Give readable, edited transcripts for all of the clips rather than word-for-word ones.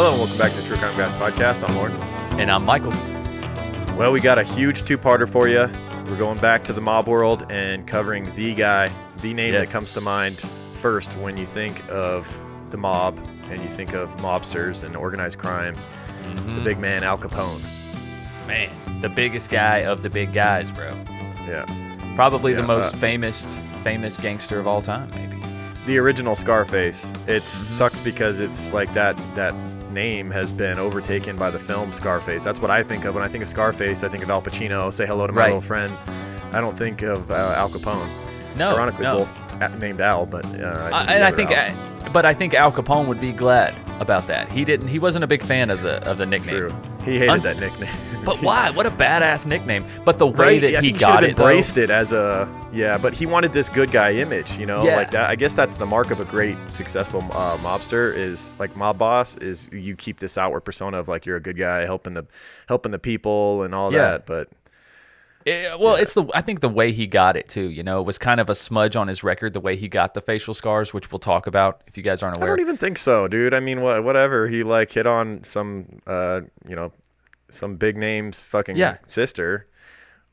Hello and welcome back to the True Crime Guys podcast. I'm Lauren. And I'm Michael. Well, we got a huge two-parter for you. We're going back to the mob world and covering the guy, the name that comes to mind first when you think of the mob and you think of mobsters and organized crime. The big man, Al Capone. Man, the biggest guy of the big guys, bro. Yeah. Probably the most famous gangster of all time, maybe. The original Scarface. It sucks because it's like that name has been overtaken by the film Scarface. That's what I think of when I think of Scarface. I think of Al Pacino, Say Hello to My Little Friend. I don't think of Al Capone. No, ironically, both named Al, but I think Al Capone would be glad about that. He wasn't a big fan of the nickname. True. He hated that nickname. But why? What a badass nickname. But the way that he got it, embraced it as but he wanted this good guy image, like that. I guess that's the mark of a great successful mobster is like mob boss is you keep this outward persona of like you're a good guy helping the people and all that. But I think the way he got it too, it was kind of a smudge on his record, the way he got the facial scars, which we'll talk about if you guys aren't aware. I don't even think so, dude. I mean, whatever. He like hit on some, some big name's fucking sister.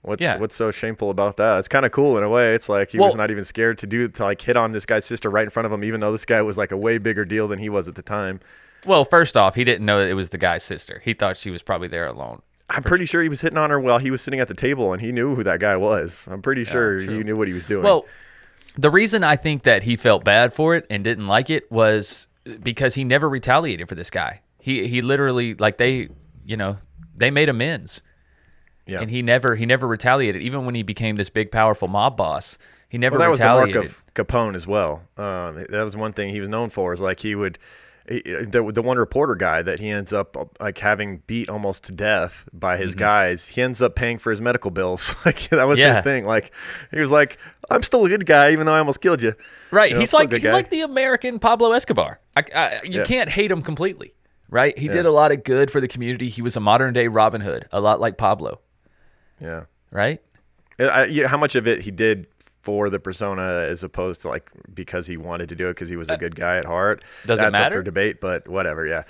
What's so shameful about that? It's kind of cool in a way. It's like he was not even scared to like hit on this guy's sister right in front of him, even though this guy was like a way bigger deal than he was at the time. Well, first off, he didn't know that it was the guy's sister. He thought she was probably there alone. I'm pretty sure he was hitting on her while he was sitting at the table, and he knew who that guy was. I'm pretty sure he knew what he was doing. Well, the reason I think that he felt bad for it and didn't like it was because he never retaliated for this guy. He literally, like they made amends. Yeah. And he never retaliated. Even when he became this big, powerful mob boss, he never retaliated. That was the mark of Capone as well. That was one thing he was known for, is like he would... The one reporter guy that he ends up like having beat almost to death by his guys, he ends up paying for his medical bills. Like that was his thing. Like he was like, "I'm still a good guy, even though I almost killed you." Right? He's like the American Pablo Escobar. You can't hate him completely, right? He did a lot of good for the community. He was a modern day Robin Hood, a lot like Pablo. Yeah. Right. How much of it he did for the persona as opposed to like because he wanted to do it because he was a good guy at heart. That's matter? Up for debate, but whatever, yeah.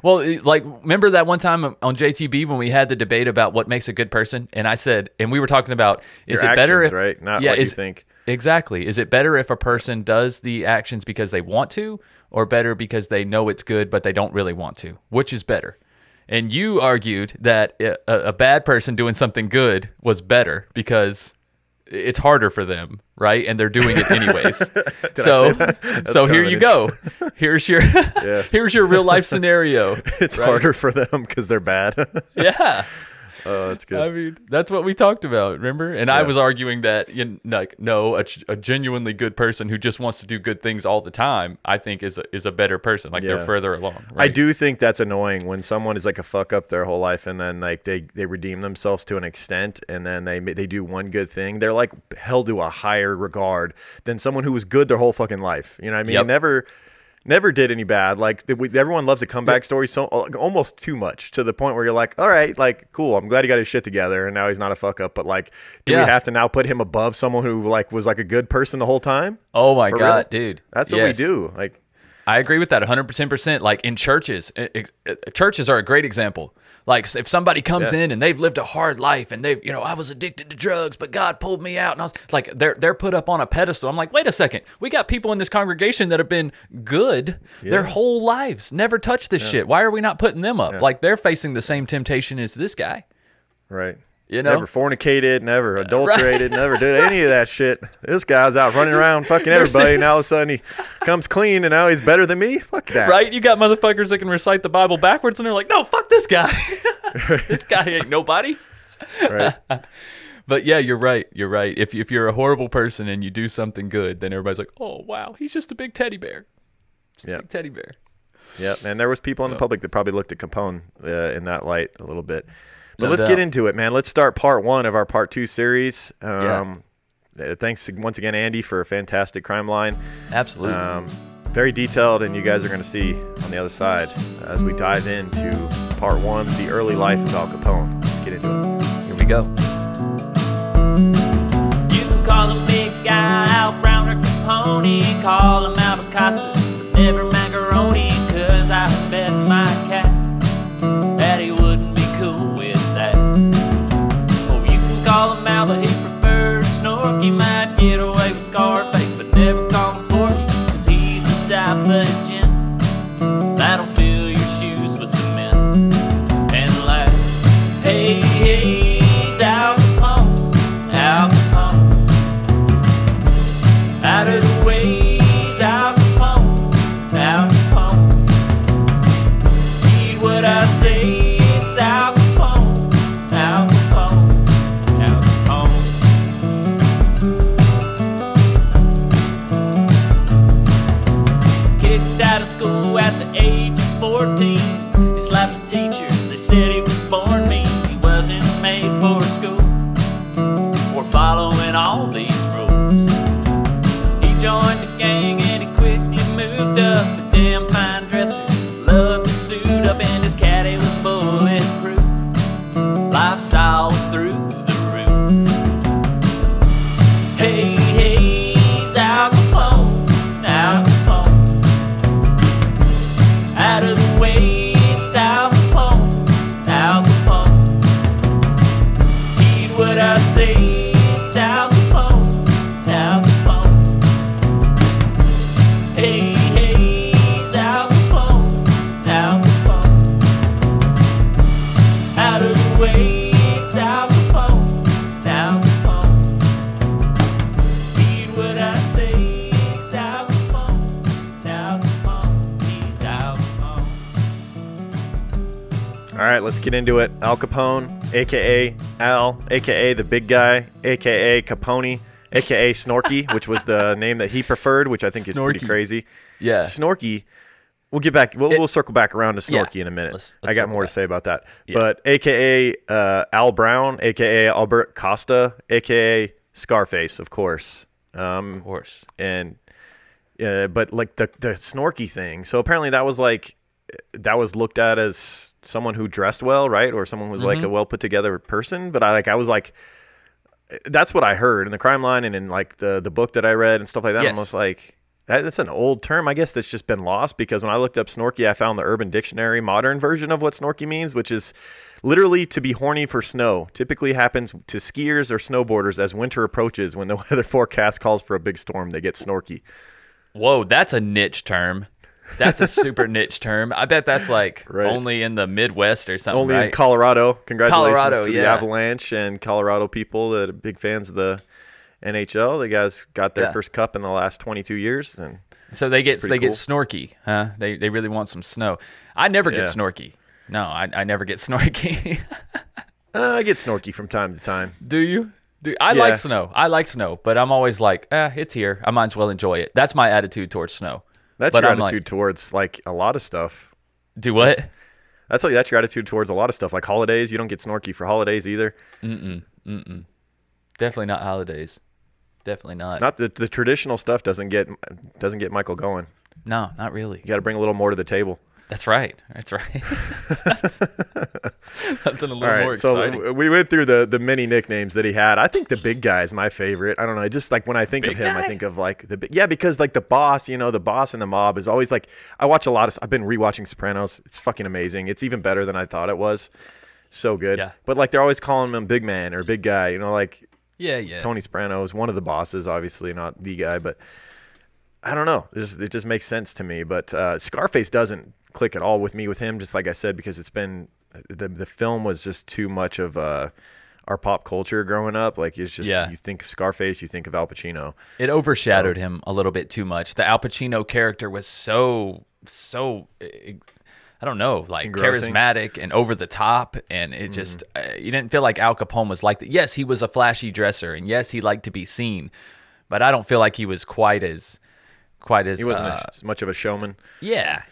Well, like remember that one time on JTB when we had the debate about what makes a good person, and I said, and we were talking about is your it better actions, right? Not what you think. Exactly. Is it better if a person does the actions because they want to, or better because they know it's good but they don't really want to? Which is better? And you argued that a bad person doing something good was better because it's harder for them, right? And they're doing it anyways. So here you go. Here's your real life scenario. It's harder for them because they're bad. Yeah. Oh, that's good. I mean, that's what we talked about, remember? And I was arguing that, a genuinely good person who just wants to do good things all the time, I think is a better person. Like they're further along. Right? I do think that's annoying when someone is like a fuck up their whole life and then like they redeem themselves to an extent and then they do one good thing. They're like held to a higher regard than someone who was good their whole fucking life. You know what I mean? Yep. Never did any bad. Like everyone loves a comeback story so almost too much to the point where you're like, all right, like cool. I'm glad he got his shit together and now he's not a fuck up. But like, do we have to now put him above someone who like was like a good person the whole time? Oh my God, dude. That's what we do. Like, I agree with that 110%. Like in churches, churches are a great example. Like if somebody comes in and they've lived a hard life and they've, I was addicted to drugs, but God pulled me out. And it's like they're put up on a pedestal. I'm like, wait a second. We got people in this congregation that have been good their whole lives, never touched this shit. Why are we not putting them up? Like they're facing the same temptation as this guy. Right. Never fornicated, never adulterated, never did any of that shit. This guy's out running around fucking everybody, and all of a sudden he comes clean, and now he's better than me? Fuck that. Right? You got motherfuckers that can recite the Bible backwards, and they're like, no, fuck this guy. This guy ain't nobody. Right. But yeah, you're right. If you're a horrible person and you do something good, then everybody's like, oh, wow, he's just a big teddy bear. Just a big teddy bear. Yeah, and there was people in the public that probably looked at Capone in that light a little bit. But let's get into it, man. Let's start part 1 of our part 2 series. Thanks once again, Andy, for a fantastic crime line. Absolutely. Very detailed, and you guys are going to see on the other side as we dive into part 1, the early life of Al Capone. Let's get into it. Here we go. You can call him Big Guy, Al Brown, or Capone. Call him Al Acosta, never macaroni, 'cause I bet my cat Sporky might get away with Scarface, but never call him Porky, 'cause he's the type of gent that'll fill your shoes with cement and laugh. Hey, hey, he's Al Capone, Al Capone. Out of the way, he's Al Capone, Al Capone. Heed what I say, it's Al Capone, Al Capone, Al Capone. Kicked out of school at the age of 14. He slapped a teacher, they said he was born mean. He wasn't made for school or following all these rules. He joined the gang and he quickly moved up a damn fine dresser. Loved his suit up and his caddy was bulletproof. Lifestyle was through the roof. Hey, hey, he's Al Capone, Al Capone. Out of the way, it's Al Capone, Al Capone. Heed what I say, it's Al Capone, Al Capone. Hey, hey, he's Al Capone, Al Capone. Out of the way, it's Al Capone, Al Capone. Heed what I say, it's Al Capone, Al Capone. He's Al Capone. All right, let's get into it. Al Capone, a.k.a. Al, a.k.a. the big guy, a.k.a. Capone, a.k.a. Snorky, which was the name that he preferred, which I think is pretty Snorky. crazy. Yeah. Snorky, we'll get back. We'll circle back around to Snorky Yeah. in a minute. Let's I got circle more back. to say about that. Yeah. But a.k.a. Al Brown, a.k.a. Albert Costa, a.k.a. Scarface, of course. Of course. And but like the Snorky thing. So apparently that was looked at as someone who dressed well, right? Or someone who was like a well put together person. But I was like, that's what I heard in the crime line and in like the book that I read and stuff like that. Yes. I'm almost like, that's an old term, I guess, that's just been lost, because when I looked up Snorky, I found the Urban Dictionary modern version of what Snorky means, which is literally to be horny for snow. Typically happens to skiers or snowboarders as winter approaches. When the weather forecast calls for a big storm, they get snorky. Whoa, that's a niche term. That's a super niche term. I bet that's like Right. only in the Midwest or something, Only right? in Colorado. Congratulations Colorado, to the yeah. Avalanche and Colorado people that are big fans of the NHL. The guys got their Yeah. first cup in the last 22 years. And So they get pretty get cool. snorky, huh? They really want some snow. I never get Yeah. snorky. No, I never get snorky. I get snorky from time to time. Do you? I Yeah. like snow. I like snow, but I'm always like, it's here. I might as well enjoy it. That's my attitude towards snow. That's But your I'm like- attitude towards like a lot of stuff. Do what? That's your attitude towards a lot of stuff, like holidays. You don't get snorky for holidays either. Definitely not holidays. Definitely not. Not the traditional stuff doesn't get Michael going. No, not really. You got to bring a little more to the table. That's right. That's right. Something a little All right, more exciting. so we went through the many nicknames that he had. I think the big guy is my favorite. I don't know, just like when I think of Big him, guy? I think of like because like the boss, the boss in the mob is always like, I watch a lot of. I've been rewatching Sopranos. It's fucking amazing. It's even better than I thought it was. So good. Yeah. But like they're always calling him big man or big guy. Like yeah. Tony Soprano is one of the bosses, obviously not the guy, but I don't know. It just makes sense to me. But Scarface doesn't click at all with me with him, just like I said, because it's been the film was just too much of our pop culture growing up. Like it's just you think of Scarface, you think of Al Pacino. It overshadowed him a little bit too much. The Al Pacino character was so I don't know, like Engrossing. charismatic and over the top, and it just you didn't feel like Al Capone was like that. Yes, he was a flashy dresser, and yes, he liked to be seen, but I don't feel like he was quite as He wasn't as much of a showman. yeah,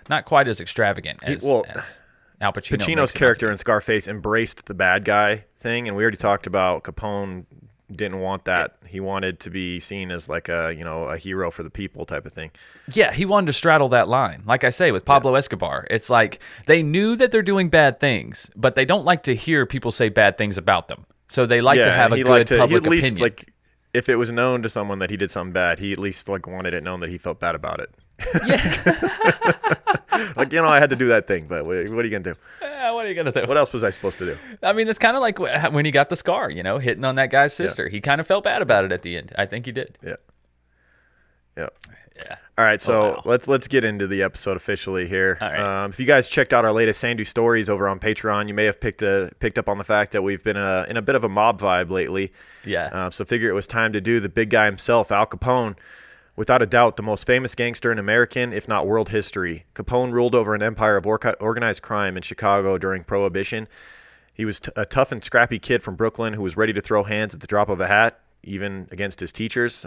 not quite as extravagant as Al Pacino. Pacino's makes it character out in Scarface embraced the bad guy thing, and we already talked about Capone didn't want that. He wanted to be seen as like a hero for the people type of thing. to be. Yeah, he wanted to straddle that line. Like I say with Pablo Escobar, it's like they knew that they're doing bad things, but they don't like to hear people say bad things about them. So they like to have a good public he at least, opinion. like, if it was known to someone that he did something bad, he at least like wanted it known that he felt bad about it. Like, I had to do that thing, but what are you going to do? What are you going to do? What else was I supposed to do? I mean, it's kind of like when he got the scar, hitting on that guy's sister. He kind of felt bad about it at the end. I think he did. Yeah. All right, so let's get into the episode officially here. All right. If you guys checked out our latest Sandu stories over on Patreon, you may have picked up on the fact that we've been in a bit of a mob vibe lately. Yeah. So figure it was time to do the big guy himself, Al Capone. Without a doubt, the most famous gangster in American, if not world history. Capone ruled over an empire of organized crime in Chicago during Prohibition. He was a tough and scrappy kid from Brooklyn who was ready to throw hands at the drop of a hat, even against his teachers.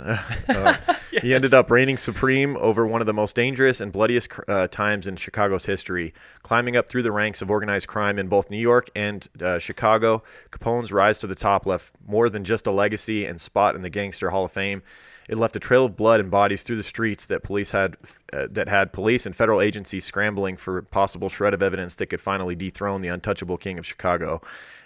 Yes. He ended up reigning supreme over one of the most dangerous and bloodiest times in Chicago's history. Climbing up through the ranks of organized crime in both New York and Chicago, Capone's rise to the top left more than just a legacy and spot in the Gangster Hall of Fame. It left a trail of blood and bodies through the streets that had police and federal agencies scrambling for a possible shred of evidence that could finally dethrone the untouchable king of Chicago.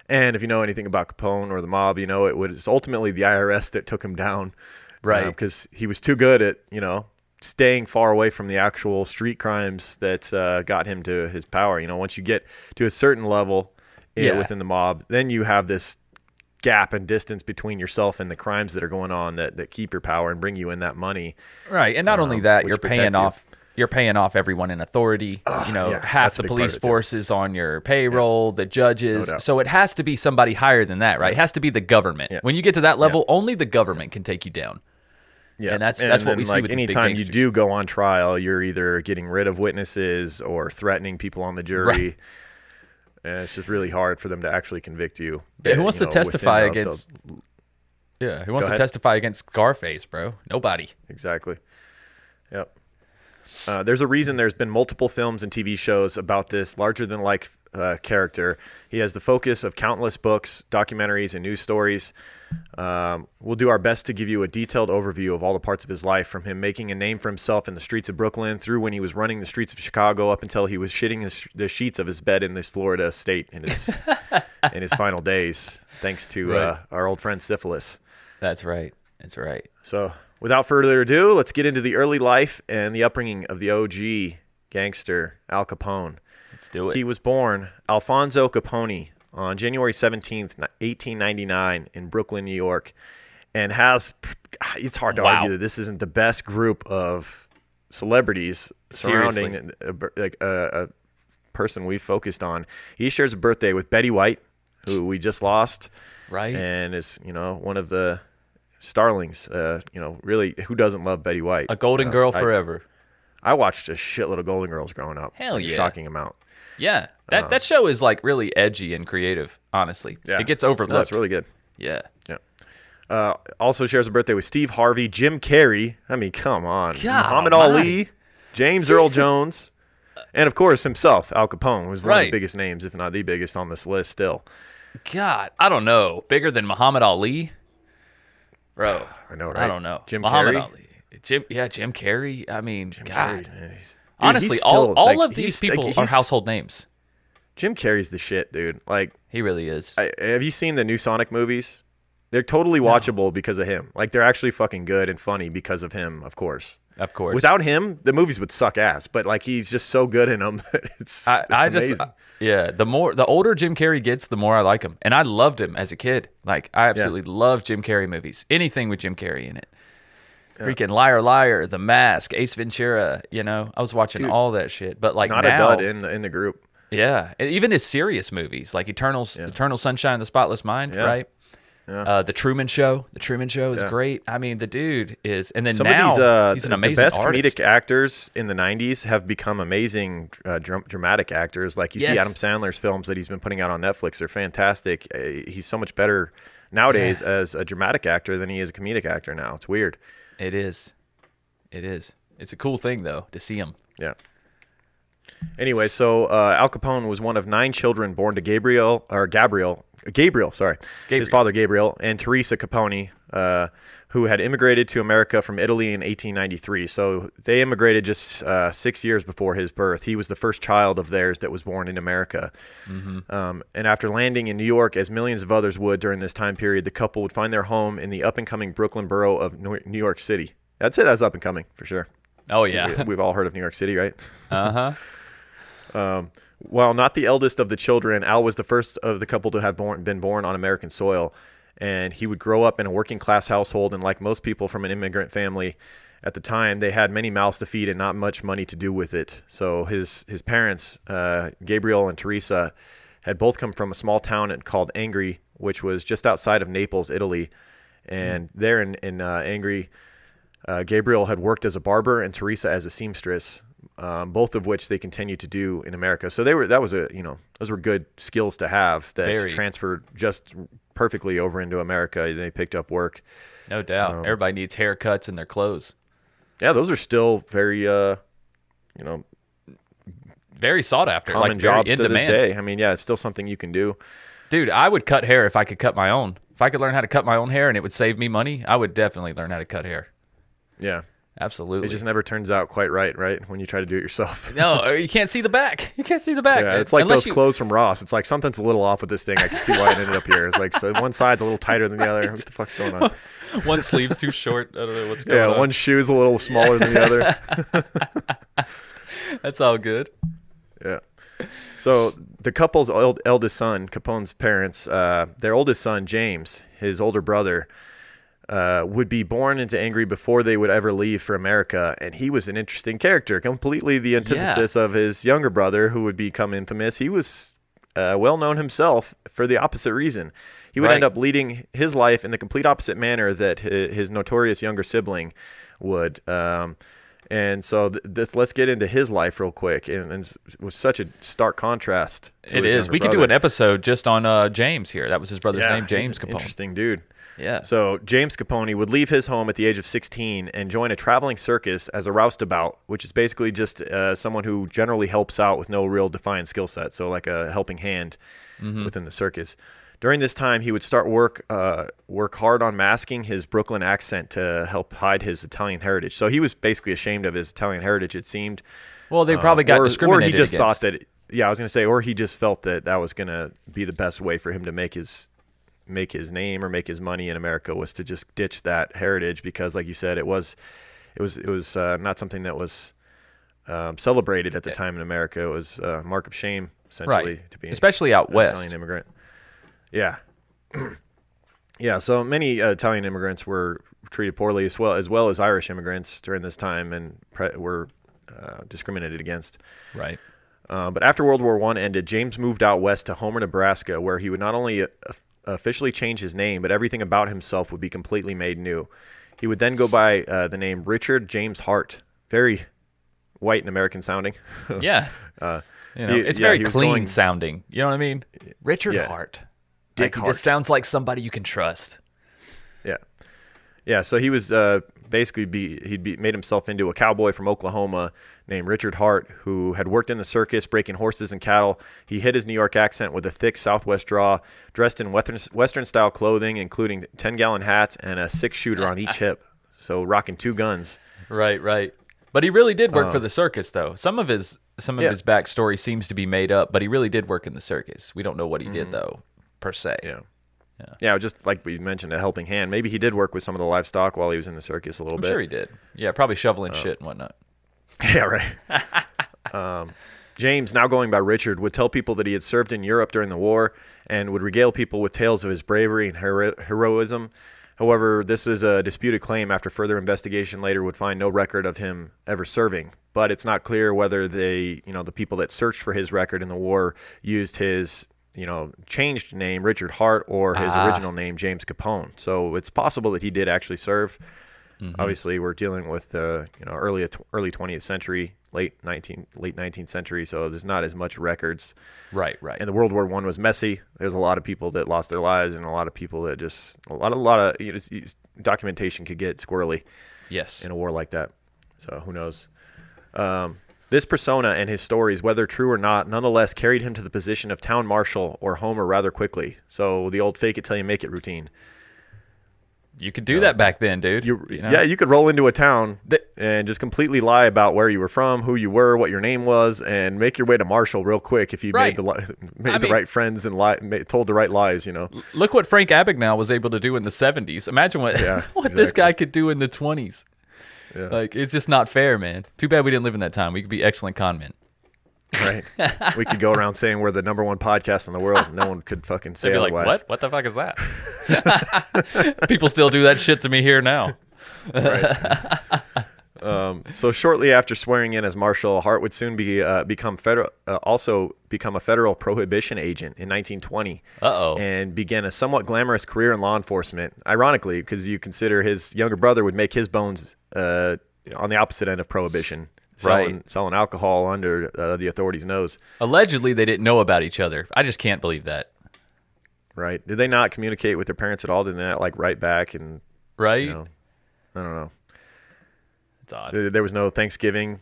And if you know anything about Capone or the mob, it was ultimately the IRS that took him down. Right. Because he was too good at, staying far away from the actual street crimes that got him to his power. Once you get to a certain level within the mob, then you have this gap and distance between yourself and the crimes that are going on that keep your power and bring you in that money. Right. And not only that, you're paying off everyone in authority. Half the police force is on your payroll, the judges. No, so it has to be somebody higher than that, right? It has to be the government. When you get to that level, only the government can take you down. Yeah. And that's what we see with these big anytime gangsters. You do go on trial, you're either getting rid of witnesses or threatening people on the jury. Right. And it's just really hard for them to actually convict you. Yeah, who wants to testify against? Yeah, who wants to testify against Scarface, bro? Nobody. Exactly. Yep. There's a reason there's been multiple films and TV shows about this larger-than-life character. He has the focus of countless books, documentaries, and news stories. We'll do our best to give you a detailed overview of all the parts of his life, from him making a name for himself in the streets of Brooklyn through when he was running the streets of Chicago up until he was shitting the sheets of his bed in this Florida estate in his final days, thanks to our old friend Syphilis. That's right. So without further ado, let's get into the early life and the upbringing of the OG gangster, Al Capone. Let's do it. He was born Alfonso Capone on January 17th, 1899 in Brooklyn, New York, and it's hard to argue that this isn't the best group of celebrities surrounding a person we focused on. He shares a birthday with Betty White, who we just lost, right? And is one of the starlings. Really, who doesn't love Betty White? A golden girl forever. I watched a shitload of Golden Girls growing up. Hell yeah, a shocking amount. Yeah, that show is like really edgy and creative. Honestly, it gets overlooked. That's really good. Yeah. Also shares a birthday with Steve Harvey, Jim Carrey. I mean, come on, God, Muhammad Ali, James Earl Jones, and of course himself, Al Capone, who's one of the biggest names, if not the biggest, on this list still. God, I don't know. Bigger than Muhammad Ali, bro. I know, right? I don't know. Muhammad Carrey? Ali. Jim Carrey. I mean, God. Carrey, honestly, all of these people are household names. Jim Carrey's the shit, dude. Like, he really is. Have you seen the new Sonic movies? They're totally watchable because of him. Like, they're actually fucking good and funny because of him, of course. Of course. Without him, the movies would suck ass. But like, he's just so good in them. It's amazing. The older Jim Carrey gets, the more I like him. And I loved him as a kid. Like, I absolutely love Jim Carrey movies. Anything with Jim Carrey in it. Freaking Liar Liar, The Mask, Ace Ventura, I was watching all that shit. But like, not now, a dud in the group. Yeah. And even his serious movies, like Eternal Sunshine of the Spotless Mind, right? Yeah. The Truman Show. The Truman Show is great. I mean, the dude is, and then he's an amazing the best artist. Comedic actors in the 90s have become amazing dramatic actors. Like you see Adam Sandler's films that he's been putting out on Netflix. They're fantastic. He's so much better nowadays as a dramatic actor than he is a comedic actor now. It's weird. It is. It's a cool thing, though, to see him. Yeah. Anyway, so Al Capone was one of 9 children born to Gabriel, his father Gabriel, and Teresa Capone, who had immigrated to America from Italy in 1893. So they immigrated just 6 years before his birth. He was the first child of theirs that was born in America. Mm-hmm. And after landing in New York, as millions of others would during this time period, the couple would find their home in the up-and-coming Brooklyn borough of New York City. I'd say that's up-and-coming for sure. Oh, yeah. We've all heard of New York City, right? Uh-huh. While not the eldest of the children, Al was the first of the couple to have been born on American soil. And he would grow up in a working class household. And like most people from an immigrant family at the time, they had many mouths to feed and not much money to do with it. So his parents, Gabriel and Teresa, had both come from a small town called Angri, which was just outside of Naples, Italy. And there in Angri, Gabriel had worked as a barber and Teresa as a seamstress. Both of which they continue to do in America. So those were good skills to have that transferred just perfectly over into America. They picked up work. No doubt. Everybody needs haircuts and their clothes. Yeah, those are still very, very sought after. Common jobs in to demand. This day. I mean, yeah, it's still something you can do. Dude, I would cut hair if I could cut my own. If I could learn how to cut my own hair and it would save me money, I would definitely learn how to cut hair. Yeah. Absolutely. It just never turns out quite right when you try to do it yourself. No, you can't see the back. You can't see the back. Yeah, it's like those clothes from Ross. It's like something's a little off with this thing. I can see why it ended up here. It's like so one side's a little tighter than the other. What the fuck's going on? One sleeve's too short. I don't know what's going on. Yeah, one shoe's a little smaller than the other. That's all good. Yeah. So the couple's eldest son, Capone's parents, their oldest son, James, his older brother, would be born into Angri before they would ever leave for America. And he was an interesting character, completely the antithesis of his younger brother, who would become infamous. He was well known himself for the opposite reason. He would end up leading his life in the complete opposite manner that his notorious younger sibling would. And so let's get into his life real quick. And it was such a stark contrast to it his is. We brother. could do an episode just on James here. That was his brother's name, James Capone. Interesting dude. Yeah. So James Capone would leave his home at the age of 16 and join a traveling circus as a roustabout, which is basically just someone who generally helps out with no real defined skill set. So like a helping hand within the circus. During this time, he would start work hard on masking his Brooklyn accent to help hide his Italian heritage. So he was basically ashamed of his Italian heritage, it seemed. Well, they probably got discriminated against. Or he just against. thought that, I was going to say, or he just felt that was going to be the best way for him to make his name or make his money in America, was to just ditch that heritage, because like you said, it was not something that was celebrated at the time in America. It was a mark of shame, essentially, to be especially out west. Italian immigrant. Yeah. Yeah, so many Italian immigrants were treated poorly as well as Irish immigrants during this time, and were discriminated against. Right. But after World War I ended, James moved out west to Homer, Nebraska, where he would not only officially change his name, but everything about himself would be completely made new. He would then go by the name Richard James Hart. Very white and American sounding. Yeah. It's very clean sounding. You know what I mean? Richard Hart. Dick Hart. Just sounds like somebody you can trust. Yeah. Yeah, so he was basically made himself into a cowboy from Oklahoma named Richard Hart, who had worked in the circus breaking horses and cattle. He hid his New York accent with a thick Southwest draw, dressed in Western-style clothing, including 10-gallon hats and a 6-shooter on each hip, so rocking 2 guns. Right. But he really did work for the circus, though. Some of his his backstory seems to be made up, but he really did work in the circus. We don't know what he did, though, per se. Yeah, just like we mentioned, a helping hand. Maybe he did work with some of the livestock while he was in the circus a little bit. I'm sure he did. Yeah, probably shoveling shit and whatnot. Yeah, right. James, now going by Richard, would tell people that he had served in Europe during the war and would regale people with tales of his bravery and heroism. However, this is a disputed claim. After further investigation later would find no record of him ever serving. But it's not clear whether the people that searched for his record in the war used his changed name, Richard Hart, or his original name, James Capone. So it's possible that he did actually serve. Obviously, we're dealing with early 20th century, late 19th century, so there's not as much records. Right. And the World War I was messy. There's a lot of people that lost their lives, and a lot of people that just a lot of documentation could get squirrely. Yes. In a war like that. So who knows? This persona and his stories, whether true or not, nonetheless carried him to the position of town marshal or Homer rather quickly. So the old fake it till you make it routine. You could do that back then, dude. Yeah, you could roll into a town and just completely lie about where you were from, who you were, what your name was, and make your way to marshal real quick if you made the right friends and told the right lies. Look what Frank Abagnale was able to do in the 70s. Imagine what this guy could do in the 20s. Yeah. Like, it's just not fair, man. Too bad we didn't live in that time. We could be excellent con men. Right. We could go around saying we're the number one podcast in the world. And no one could fucking say otherwise. Like, what the fuck is that? People still do that shit to me here now. Right. So shortly after swearing in as marshal, Hart would soon become a federal prohibition agent in 1920. And began a somewhat glamorous career in law enforcement. Ironically, because you consider his younger brother would make his bones on the opposite end of prohibition. Selling alcohol under the authorities' nose. Allegedly, they didn't know about each other. I just can't believe that. Right. Did they not communicate with their parents at all? Did they not write back and right? I don't know. It's odd. There was no Thanksgiving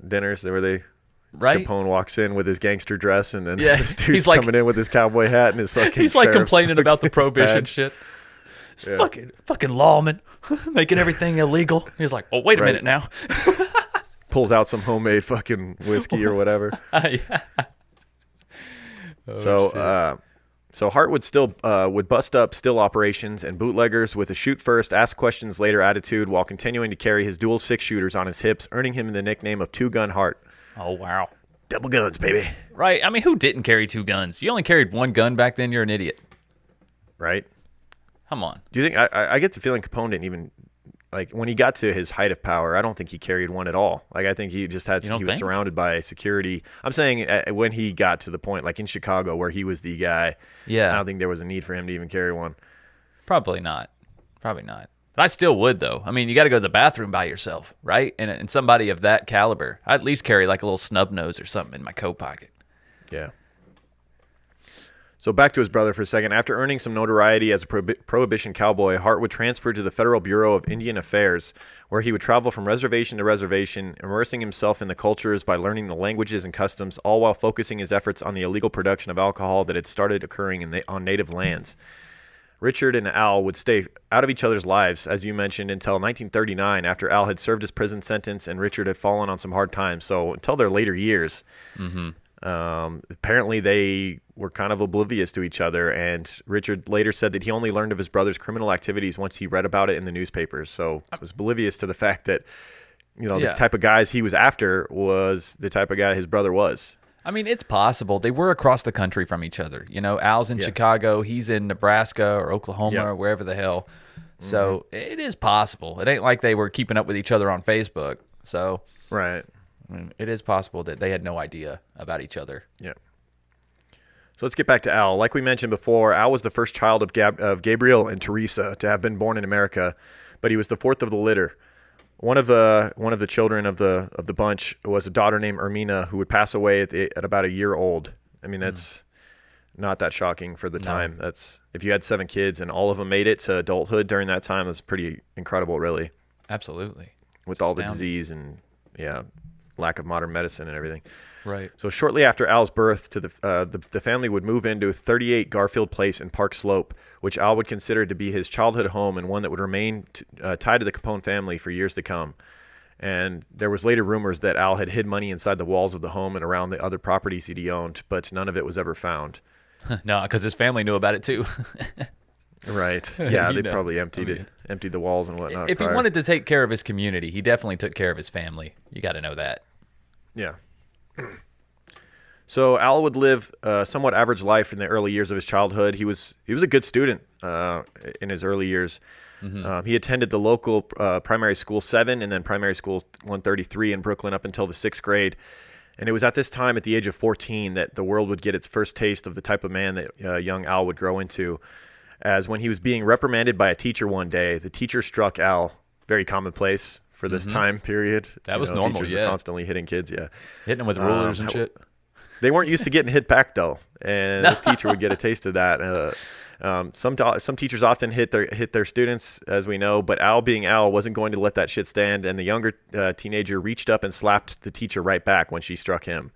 dinners where they right. Capone walks in with his gangster dress and then this dude's coming in with his cowboy hat and his fucking he's like complaining about the prohibition shit. It's fucking lawman making everything illegal. He's like, oh, wait a minute now. Pulls out some homemade fucking whiskey or whatever. So Hart would bust up still operations and bootleggers with a shoot first, ask questions later attitude while continuing to carry his dual 6-shooters on his hips, earning him the nickname of Two Gun Hart. Oh, wow. Double guns, baby. Right. I mean, who didn't carry 2 guns? If you only carried 1 gun back then, you're an idiot. Right. Come on. Do you think I get the feeling Capone didn't even like when he got to his height of power, I don't think he carried one at all. Like I think he just he was surrounded by security. I'm saying when he got to the point like in Chicago where he was the guy, I don't think there was a need for him to even carry one. Probably not. But I still would though. I mean, you got to go to the bathroom by yourself, right? And somebody of that caliber, I'd at least carry like a little snub nose or something in my coat pocket. Yeah. So back to his brother for a second. After earning some notoriety as a prohibition cowboy, Hart would transfer to the Federal Bureau of Indian Affairs, where he would travel from reservation to reservation, immersing himself in the cultures by learning the languages and customs, all while focusing his efforts on the illegal production of alcohol that had started occurring on native lands. Richard and Al would stay out of each other's lives, as you mentioned, until 1939, after Al had served his prison sentence and Richard had fallen on some hard times. So until their later years. Mm-hmm. Apparently they were kind of oblivious to each other, and Richard later said that he only learned of his brother's criminal activities once he read about it in the newspapers. So it was oblivious to the fact that, the type of guys he was after was the type of guy his brother was. I mean, it's possible. They were across the country from each other. Al's in Chicago, he's in Nebraska or Oklahoma or wherever the hell. So it is possible. It ain't like they were keeping up with each other on Facebook. So right. I mean, it is possible that they had no idea about each other. Yeah. So let's get back to Al. Like we mentioned before, Al was the first child of Gabriel and Teresa to have been born in America, but he was the fourth of the litter. One of the children of the bunch was a daughter named Ermina, who would pass away at about a year old. I mean, that's not that shocking for the time. That's if you had 7 kids and all of them made it to adulthood during that time, that's pretty incredible, really. Absolutely. With all the disease and lack of modern medicine and everything. Right. So shortly after Al's birth, the family would move into 38 Garfield Place in Park Slope, which Al would consider to be his childhood home and one that would remain tied to the Capone family for years to come. And there was later rumors that Al had hid money inside the walls of the home and around the other properties he owned, but none of it was ever found. No, because his family knew about it too. Right. Yeah, they probably emptied the walls and whatnot. If he wanted to take care of his community, he definitely took care of his family. You got to know that. Yeah. So Al would live a somewhat average life in the early years of his childhood. He was a good student in his early years. Mm-hmm. He attended the local primary school 7 and then primary school 133 in Brooklyn up until the 6th grade. And it was at this time, at the age of 14, that the world would get its first taste of the type of man that young Al would grow into. As when he was being reprimanded by a teacher one day, the teacher struck Al. Very commonplace for this time period. That was normal, teachers were constantly hitting kids, hitting them with rulers and shit. They weren't used to getting hit back, though, and this teacher would get a taste of that. Some teachers often hit their students, as we know, but Al, being Al, wasn't going to let that shit stand, and the younger teenager reached up and slapped the teacher right back when she struck him.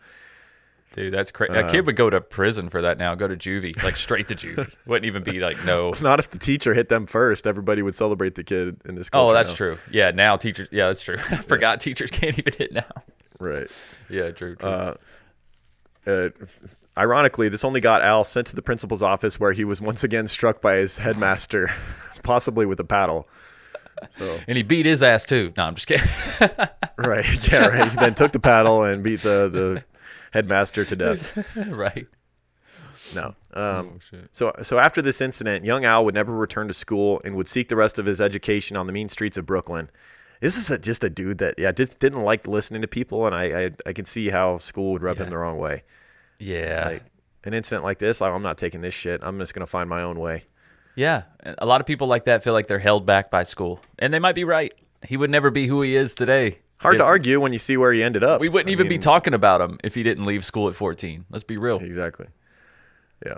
Dude, that's crazy. A kid would go to prison for that now, go to juvie, like straight to juvie. Wouldn't even be like, no. Not if the teacher hit them first. Everybody would celebrate the kid in this culture. Oh, that's true. Yeah, now teachers, that's true. I forgot teachers can't even hit now. Right. Yeah, true. Ironically, this only got Al sent to the principal's office where he was once again struck by his headmaster, possibly with a paddle. So. And he beat his ass too. No, I'm just kidding. Right. Yeah, right. He then took the paddle and beat the headmaster to death. Right. No. So after this incident, young Al would never return to school and would seek the rest of his education on the mean streets of Brooklyn. This is just a dude that just didn't like listening to people, and I can see how school would rub him the wrong way. Yeah. Like an incident like this, I'm not taking this shit. I'm just gonna find my own way. Yeah. A lot of people like that feel like they're held back by school, and they might be right. He would never be who he is today. Hard to argue when you see where he ended up. We wouldn't even be talking about him if he didn't leave school at 14. Let's be real. Exactly. Yeah.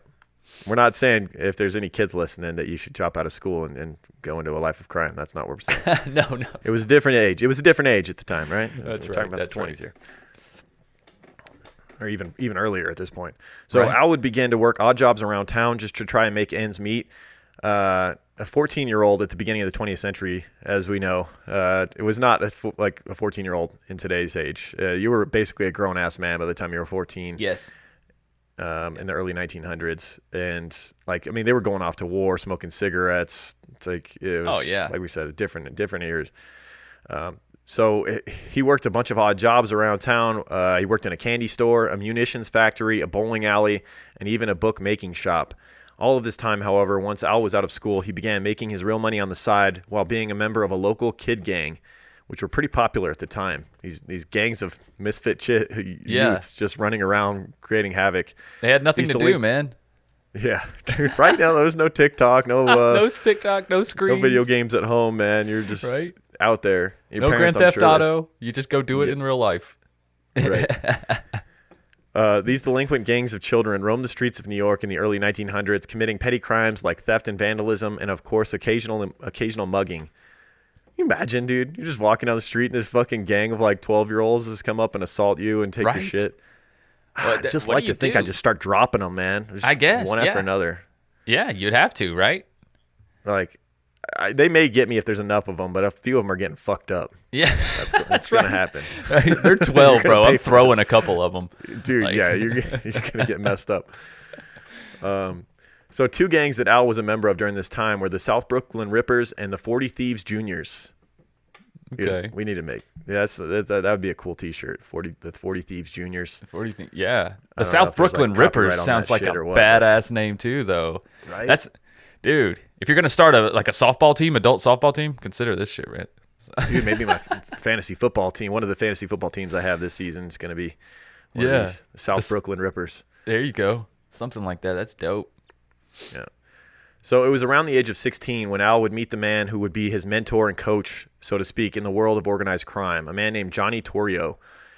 We're not saying if there's any kids listening that you should drop out of school and go into a life of crime. That's not what we're saying. No. It was a different age. It was a different age at the time, right? That's right. Talking about That's the 20s right. here. Or even earlier at this point. So Al would begin to work odd jobs around town just to try and make ends meet. A 14-year-old at the beginning of the 20th century, as we know, it was not like a 14-year-old in today's age. You were basically a grown-ass man by the time you were 14. Yes. In the early 1900s, and they were going off to war, smoking cigarettes. It's like it was, like we said, different years. He worked a bunch of odd jobs around town. He worked in a candy store, a munitions factory, a bowling alley, and even a bookmaking shop. All of this time, however, once Al was out of school, he began making his real money on the side while being a member of a local kid gang, which were pretty popular at the time. These gangs of misfit youths just running around creating havoc. They had nothing to do, man. Yeah, dude. Right now, there was no TikTok, no TikTok, no screens, no video games at home, man. You're just out there. Your no parents, Grand Theft Auto. You just go do it in real life. Right. These delinquent gangs of children roamed the streets of New York in the early 1900s, committing petty crimes like theft and vandalism, and of course, occasional mugging. Can you imagine, dude? You're just walking down the street and this fucking gang of like 12-year-olds just come up and assault you and take your shit. I'd just like to think I'd just start dropping them, man. Just I guess. One after another. Yeah, you'd have to, right? Like, they may get me if there's enough of them, but a few of them are getting fucked up. Yeah. That's going to happen. They're 12, bro. I'm throwing a couple of them. Dude, yeah, you're going to get messed up. So two gangs that Al was a member of during this time were the South Brooklyn Rippers and the 40 Thieves Juniors. Okay. We need to make that would be a cool T-shirt. The 40 Thieves Juniors. Yeah. The South Brooklyn Rippers sounds like a badass name too, though. Right. Dude. If you're gonna start a softball team, adult softball team, consider this shit, right? Dude, maybe my fantasy football team. One of the fantasy football teams I have this season is gonna be one of these, the South Brooklyn Rippers. There you go. Something like that. That's dope. Yeah. So it was around the age of 16 when Al would meet the man who would be his mentor and coach, so to speak, in the world of organized crime, a man named Johnny Torrio.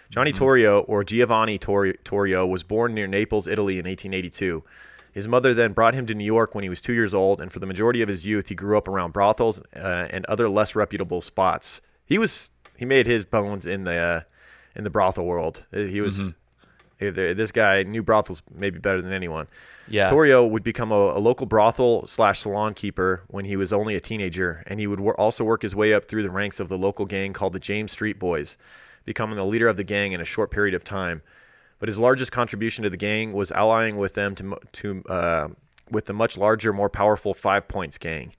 Johnny Torrio, or Giovanni Torrio, was born near Naples, Italy in 1882. His mother then brought him to New York when he was 2 years old, and for the majority of his youth, he grew up around brothels and other less reputable spots. He made his bones in the brothel world. He was this guy knew brothels maybe better than anyone. Yeah. Torrio would become a local brothel/salon keeper when he was only a teenager, and he would also work his way up through the ranks of the local gang called the James Street Boys, becoming the leader of the gang in a short period of time. But his largest contribution to the gang was allying with them with the much larger, more powerful 5 Points gang,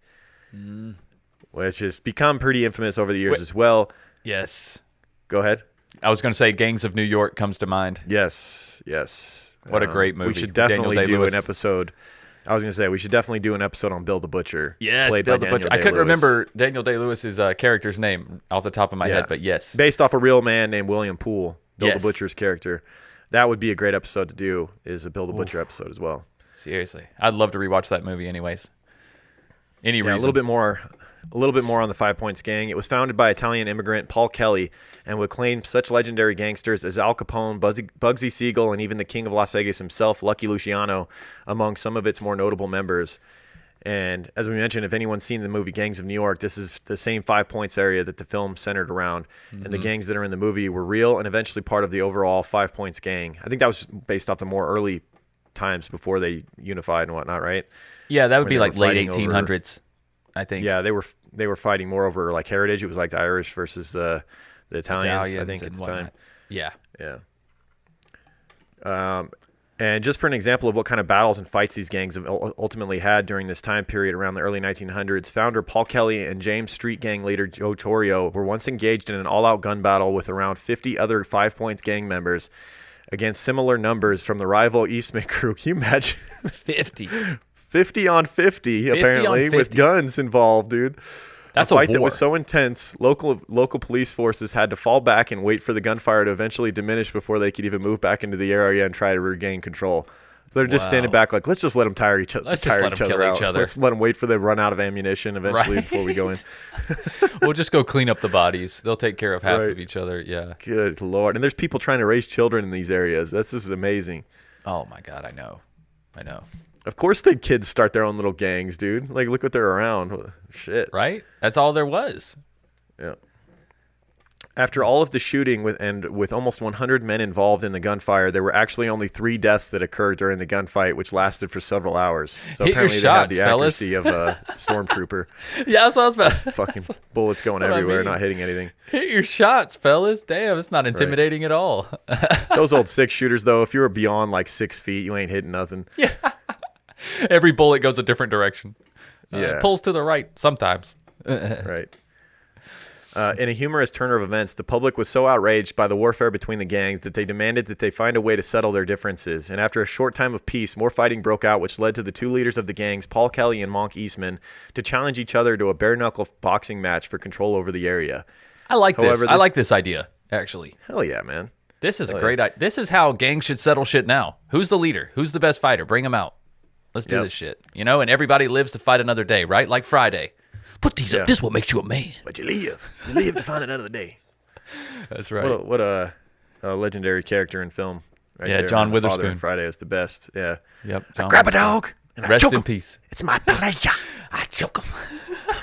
which has become pretty infamous over the years as well. Yes. Go ahead. I was going to say Gangs of New York comes to mind. Yes. What a great movie. We should definitely do an episode. I was going to say, we should definitely do an episode on Bill the Butcher. Yes, Bill the Butcher. I couldn't remember Daniel Day-Lewis's character's name off the top of my head, but yes. Based off a real man named William Poole, Bill the Butcher's character. That would be a great episode to do, is a Bill the Butcher episode as well. Seriously. I'd love to rewatch that movie anyways. Any reason. A little bit more on the 5 Points gang. It was founded by Italian immigrant Paul Kelly and would claim such legendary gangsters as Al Capone, Bugsy Siegel, and even the king of Las Vegas himself, Lucky Luciano, among some of its more notable members. And as we mentioned, if anyone's seen the movie Gangs of New York, this is the same 5 Points area that the film centered around. And the gangs that are in the movie were real and eventually part of the overall 5 Points gang. I think that was based off the more early times before they unified and whatnot, right? Yeah, that would be like late 1800s, I think. Yeah, they were fighting more over like heritage. It was like the Irish versus the Italians, I think, at the time. Yeah. And just for an example of what kind of battles and fights these gangs have ultimately had during this time period around the early 1900s, founder Paul Kelly and James Street gang leader Joe Torrio were once engaged in an all-out gun battle with around 50 other 5 Points gang members against similar numbers from the rival Eastman crew. Can you imagine? 50. 50 on 50, apparently, 50. with guns involved, dude. That's a fight war. that was so intense, local police forces had to fall back and wait for the gunfire to eventually diminish before they could even move back into the area and try to regain control. So they're just standing back like, let's just let them tire each other out. Let's let them wait for them to run out of ammunition eventually before we go in. We'll just go clean up the bodies. They'll take care of half of each other. Yeah. Good Lord. And there's people trying to raise children in these areas. That's just amazing. Oh, my God. I know. Of course the kids start their own little gangs, dude. Like, look what they're around. Shit. Right? That's all there was. Yeah. After all of the shooting with almost 100 men involved in the gunfire, there were actually only 3 deaths that occurred during the gunfight, which lasted for several hours. So Hit apparently your shots, they had the accuracy of a stormtrooper. Yeah, that's what I was about. Fucking bullets going everywhere, not hitting anything. Hit your shots, fellas. Damn, it's not intimidating at all. Those old 6 shooters, though, if you were beyond like 6 feet, you ain't hitting nothing. Yeah. Every bullet goes a different direction. Yeah. It pulls to the right sometimes. Right. In a humorous turn of events, the public was so outraged by the warfare between the gangs that they demanded that they find a way to settle their differences. And after a short time of peace, more fighting broke out, which led to the 2 leaders of the gangs, Paul Kelly and Monk Eastman, to challenge each other to a bare-knuckle boxing match for control over the area. I like this. I like this idea, actually. Hell yeah, man. This is a great idea. This is how gangs should settle shit now. Who's the leader? Who's the best fighter? Bring him out. Let's do this shit. And everybody lives to fight another day, right? Like Friday. Put these up. This is what makes you a man. But you live. You live to find another day. That's right. What a legendary character in film. Right there. John The Witherspoon. Father in Friday is the best. Yeah. Yep. I grab a dog and I Rest choke in him. peace. It's my pleasure. I choke him.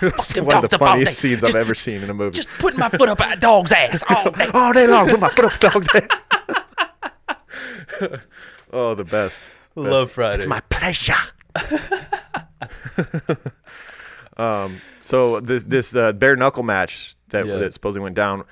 It's one of the funniest scenes I've ever seen in a movie. Just putting my foot up a dog's ass all day. All day long, put my foot up a dog's ass. Oh, the best. Love Friday. It's my pleasure. So this bare knuckle match that supposedly went down.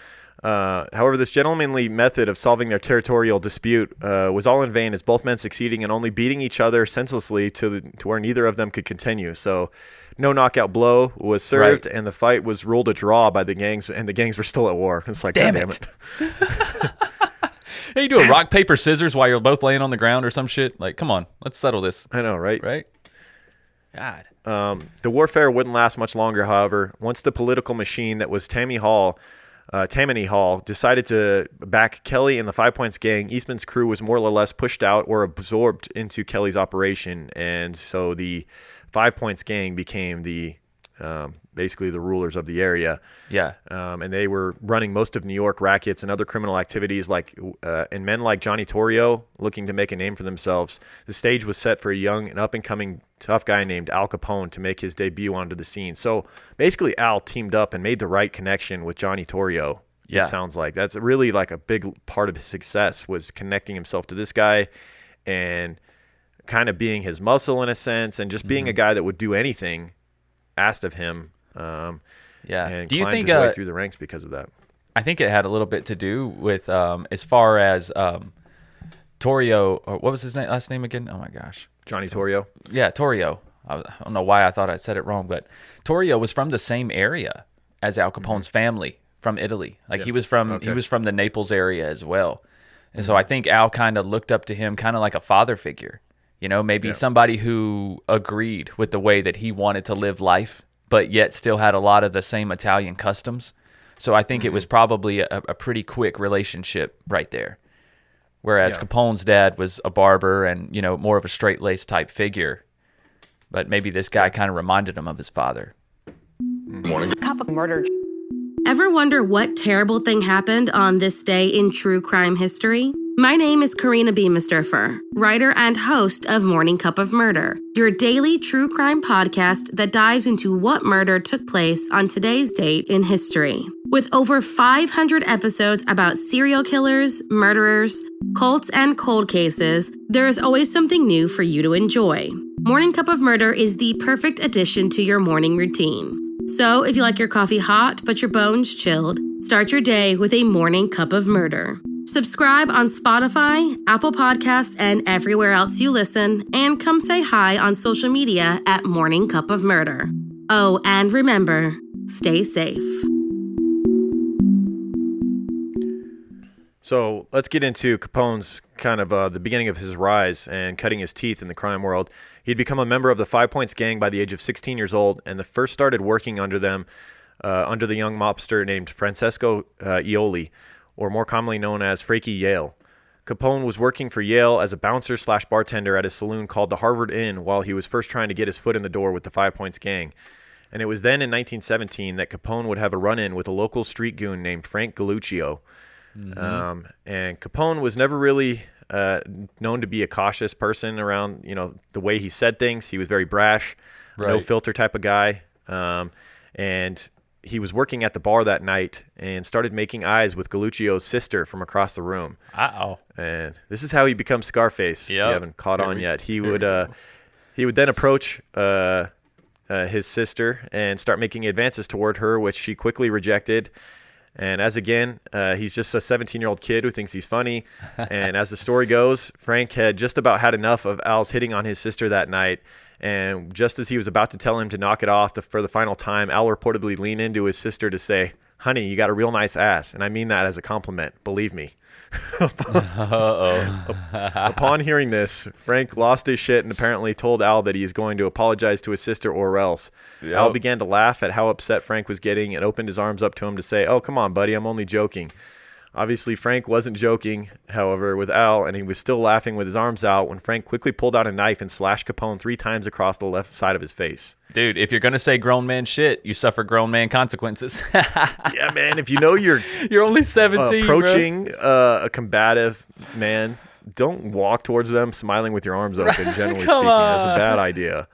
However, this gentlemanly method of solving their territorial dispute was all in vain, as both men succeeding in only beating each other senselessly to where neither of them could continue. So no knockout blow was served, and the fight was ruled a draw by the gangs, and the gangs were still at war. It's like, damn it. Hey, you do a rock, paper, scissors while you're both laying on the ground or some shit? Like, come on, let's settle this. I know, right? Right? God. The warfare wouldn't last much longer, however. Once the political machine that was Tammany Hall decided to back Kelly and the 5 Points gang, Eastman's crew was more or less pushed out or absorbed into Kelly's operation. And so the 5 Points gang became the basically the rulers of the area. Yeah. And they were running most of New York rackets and other criminal activities, and men like Johnny Torrio looking to make a name for themselves. The stage was set for a young and up-and-coming tough guy named Al Capone to make his debut onto the scene. So basically Al teamed up and made the right connection with Johnny Torrio. Yeah. It sounds like that's really like a big part of his success, was connecting himself to this guy and kind of being his muscle in a sense, and just being a guy that would do anything asked of him. And do you think his way through the ranks because of that? I think it had a little bit to do with as far as Torrio, or what was his last name again? Oh my gosh, Johnny Torrio. Yeah, Torrio. I don't know why I thought I said it wrong, but Torrio was from the same area as Al Capone's family from Italy. Like he was from the Naples area as well, and so I think Al kind of looked up to him, kind of like a father figure. Maybe somebody who agreed with the way that he wanted to live life, but yet still had a lot of the same Italian customs. So I think it was probably a pretty quick relationship right there. Whereas Capone's dad was a barber and, more of a straight-laced type figure. But maybe this guy kind of reminded him of his father. Morning. Cup of murder. Ever wonder what terrible thing happened on this day in true crime history? My name is Karina B. Mustafer, writer and host of Morning Cup of Murder, your daily true crime podcast that dives into what murder took place on today's date in history. With over 500 episodes about serial killers, murderers, cults, and cold cases, there is always something new for you to enjoy. Morning Cup of Murder is the perfect addition to your morning routine. So if you like your coffee hot but your bones chilled, start your day with a Morning Cup of Murder. Subscribe on Spotify, Apple Podcasts, and everywhere else you listen, and come say hi on social media at Morning Cup of Murder. Oh, and remember, stay safe. So let's get into Capone's kind of the beginning of his rise and cutting his teeth in the crime world. He'd become a member of the 5 Points gang by the age of 16 years old, and first started working under them, under the young mobster named Francesco Ioli, or more commonly known as Frankie Yale. Capone was working for Yale as a bouncer/bartender at a saloon called the Harvard Inn while he was first trying to get his foot in the door with the 5 Points gang. And it was then in 1917 that Capone would have a run-in with a local street goon named Frank Galluccio. Mm-hmm. And Capone was never really known to be a cautious person around, the way he said things. He was very brash, no filter type of guy. And he was working at the bar that night and started making eyes with Galluccio's sister from across the room. Uh-oh. And this is how he becomes Scarface. Yep. You haven't caught on yet. He would then approach his sister and start making advances toward her, which she quickly rejected. And as he's just a 17-year-old kid who thinks he's funny. And as the story goes, Frank had just about had enough of Al's hitting on his sister that night. And just as he was about to tell him to knock it off for the final time, Al reportedly leaned into his sister to say, "Honey, you got a real nice ass." And I mean that as a compliment. Believe me. Upon hearing this, Frank lost his shit and apparently told Al that he is going to apologize to his sister or else. Yep. Al began to laugh at how upset Frank was getting and opened his arms up to him to say, "Oh, come on, buddy, I'm only joking." Obviously, Frank wasn't joking, however, with Al, and he was still laughing with his arms out when Frank quickly pulled out a knife and slashed Capone 3 times across the left side of his face. Dude, if you're going to say grown man shit, you suffer grown man consequences. Yeah, man, if you know you're only 17, approaching a combative man, don't walk towards them smiling with your arms open, generally speaking. That's a bad idea.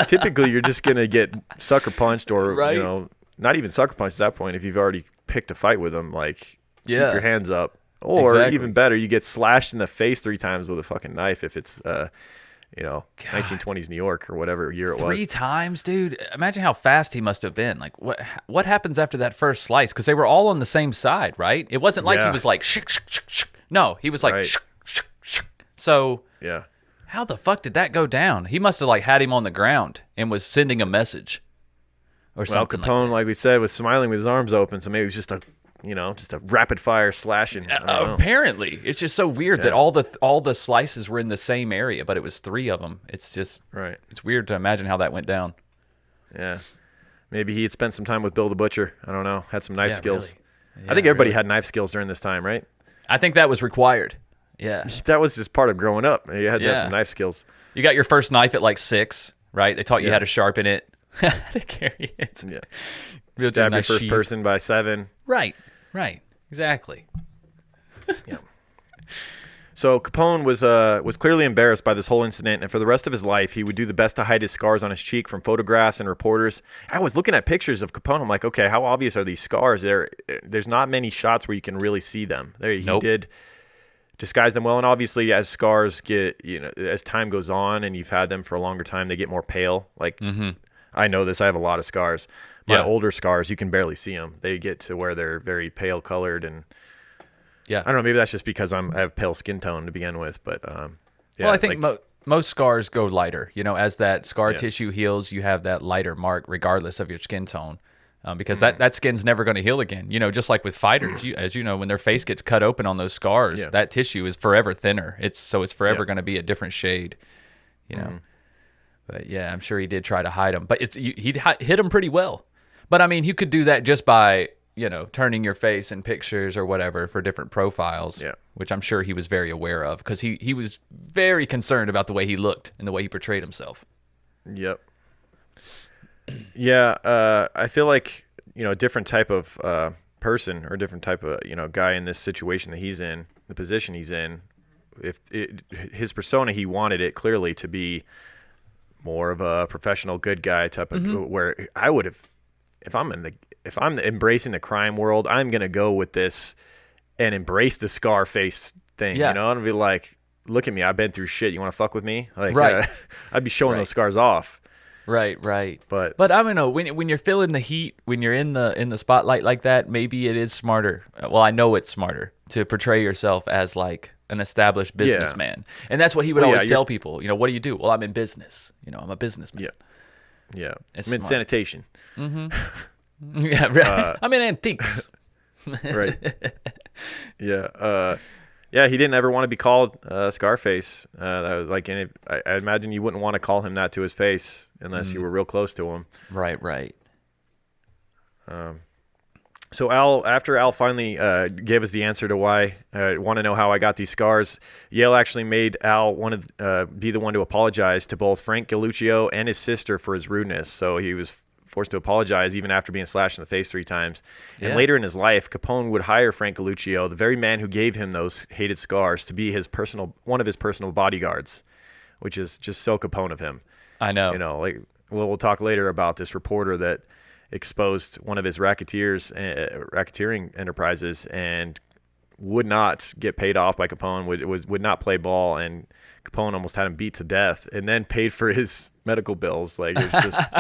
Typically, you're just going to get sucker punched or, not even sucker punched at that point if you've already picked a fight with them, keep your hands up. Or even better, you get slashed in the face 3 times with a fucking knife if it's 1920s New York or whatever year it was. 3 times, dude. Imagine how fast he must have been. What happens after that first slice? Because they were all on the same side, right? It wasn't like he was like shick, shick, shick, shick. No, he was like shick, shick, shick. So how the fuck did that go down? He must have had him on the ground and was sending a message or something. Well, Capone, like we said, was smiling with his arms open, so maybe it was just a rapid fire slashing. Apparently, it's just so weird that all the slices were in the same area, but it was 3 of them. It's just It's weird to imagine how that went down. Yeah, maybe he had spent some time with Bill the Butcher. I don't know. Had some knife skills. Really. I think everybody had knife skills during this time, right? I think that was required. Yeah, that was just part of growing up. You had to have some knife skills. You got your first knife at 6, right? They taught you how to sharpen it, how to carry it. Yeah. Stab your first person by 7. Right, exactly. Yeah. So Capone was clearly embarrassed by this whole incident, and for the rest of his life, he would do the best to hide his scars on his cheek from photographs and reporters. I was looking at pictures of Capone. I'm like, okay, how obvious are these scars? There's not many shots where you can really see them. He did disguise them well, and obviously, as scars get, as time goes on, and you've had them for a longer time, they get more pale. I know this. I have a lot of scars. My older scars, you can barely see them. They get to where they're very pale colored, and I don't know. Maybe that's just because I have pale skin tone to begin with. But well, I think most scars go lighter. As that scar tissue heals, you have that lighter mark regardless of your skin tone, because that skin's never going to heal again. Just like with fighters, as you know, when their face gets cut open on those scars, that tissue is forever thinner. It's forever going to be a different shade. But yeah, I'm sure he did try to hide them, but he hit them pretty well. But I mean, you could do that just by, turning your face in pictures or whatever for different profiles, which I'm sure he was very aware of because he was very concerned about the way he looked and the way he portrayed himself. Yep. Yeah, I feel like, a different type of person or a different type of, guy in this situation that he's in, the position he's in, his persona, he wanted it clearly to be more of a professional good guy type of where I would have, if I'm embracing the crime world, I'm going to go with this and embrace the scar face thing, and be like, look at me, I've been through shit. You want to fuck with me? I'd be showing those scars off. Right. But I don't know, when you're feeling the heat, when you're in the spotlight like that, maybe it is smarter. Well, I know it's smarter to portray yourself as an established businessman. And that's what he would always tell people. What do you do? Well, I'm in business. I'm a businessman. Yeah. I'm in sanitation. Mm-hmm. Yeah, right. I'm in antiques. Right. Yeah. Yeah, he didn't ever want to be called Scarface. I imagine you wouldn't want to call him that to his face unless you were real close to him. Right. So after Al finally gave us the answer to why want to know how I got these scars, Yale actually made Al be the one to apologize to both Frank Galluccio and his sister for his rudeness. So he was forced to apologize even after being slashed in the face 3 times. And later in his life, Capone would hire Frank Galluccio, the very man who gave him those hated scars, to be one of his personal bodyguards, which is just so Capone of him. I know. You know, like we'll talk later about this reporter that exposed one of his racketeering enterprises and would not get paid off by Capone, would not play ball, and Capone almost had him beat to death and then paid for his medical bills. Like, it's just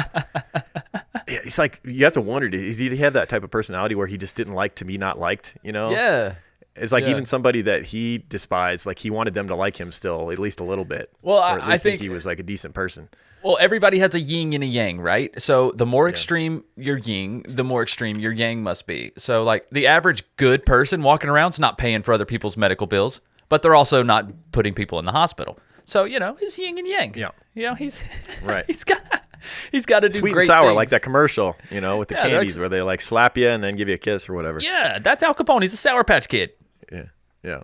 it's like you have to wonder, did he have that type of personality where he just didn't like to be not liked, you know? Yeah. It's like even somebody that he despised, like he wanted them to like him still, at least a little bit. Well, or at least think he was like a decent person. Well, everybody has a yin and a yang, right? So the more extreme your yin, the more extreme your yang must be. So like the average good person walking around is not paying for other people's medical bills, but they're also not putting people in the hospital. So, you know, it's yin and yang. Yeah. You know, he's right. he's got to do sweet great and sour, things. like that commercial, you know, with the candies where they like slap you and then give you a kiss or whatever. Yeah, that's Al Capone. He's a Sour Patch Kid. Yeah.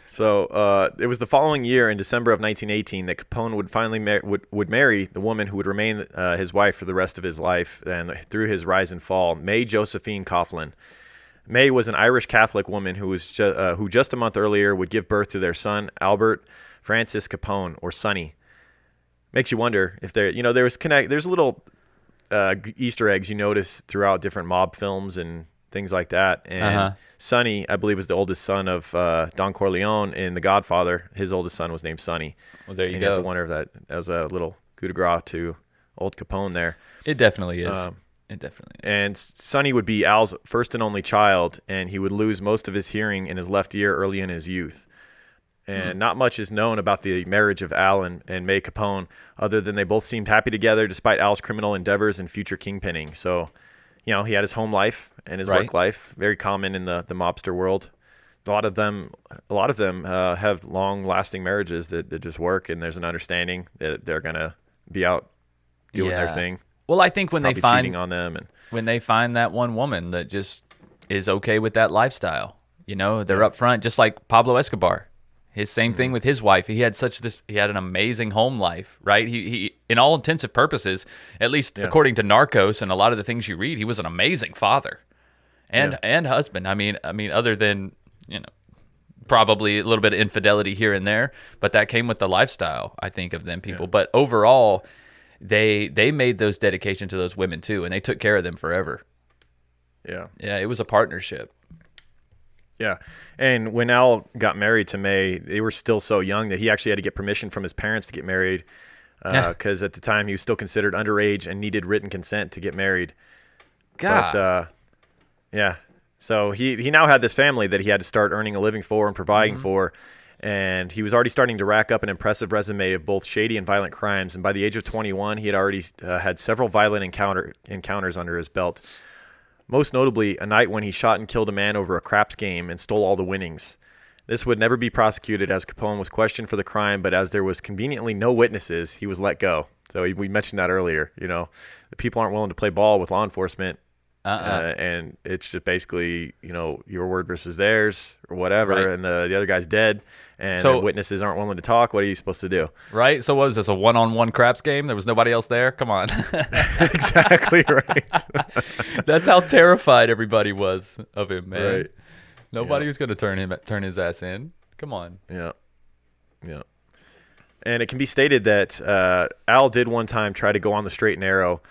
So it was the following year, in December of 1918, that Capone would finally would marry the woman who would remain his wife for the rest of his life and through his rise and fall, May Josephine Coughlin. May was an Irish Catholic woman who just a month earlier would give birth to their son, Albert Francis Capone, or Sonny. Makes you wonder if there's little Easter eggs you notice throughout different mob films and things like that. And Sonny, I believe, was the oldest son of Don Corleone in The Godfather. His oldest son was named Sonny. Well, there you and go. You have to wonder if that was a little coup de grace to old Capone there. It definitely is. It definitely is. And Sonny would be Al's first and only child, and he would lose most of his hearing in his left ear early in his youth. And not much is known about the marriage of Al and May Capone, other than they both seemed happy together despite Al's criminal endeavors and future kingpinning. So, you know, he had his home life and his work life, very common in the mobster world. A lot of them have long-lasting marriages that just work, and there's an understanding that they're gonna be out doing their thing. Well, I think when they find cheating on them, and when they find that one woman that just is okay with that lifestyle, you know, they're up front, just like Pablo Escobar. His same thing with his wife. He had an amazing home life, right? He in all intensive purposes, at least according to Narcos and a lot of the things you read, he was an amazing father and husband. I mean, other than, you know, probably a little bit of infidelity here and there, but that came with the lifestyle, I think, of them people. But overall, they made those dedications to those women too, and they took care of them forever. Yeah, it was a partnership. Yeah. And when Al got married to May, they were still so young that he actually had to get permission from his parents to get married because at the time he was still considered underage and needed written consent to get married. God. But, so he now had this family that he had to start earning a living for and providing for. And he was already starting to rack up an impressive resume of both shady and violent crimes. And by the age of 21, he had already had several violent encounters under his belt. Most notably, a night when he shot and killed a man over a craps game and stole all the winnings. This would never be prosecuted as Capone was questioned for the crime, but as there was conveniently no witnesses, he was let go. So we mentioned that earlier. You know, the people aren't willing to play ball with law enforcement, and it's just basically, you know, your word versus theirs or whatever, and the other guy's dead, and the witnesses aren't willing to talk. What are you supposed to do? Right. So what was this, a one-on-one craps game? There was nobody else there? Come on. Exactly right. That's how terrified everybody was of him, man. Right. Nobody was going to turn his ass in. Come on. Yeah. And it can be stated that Al did one time try to go on the straight and narrow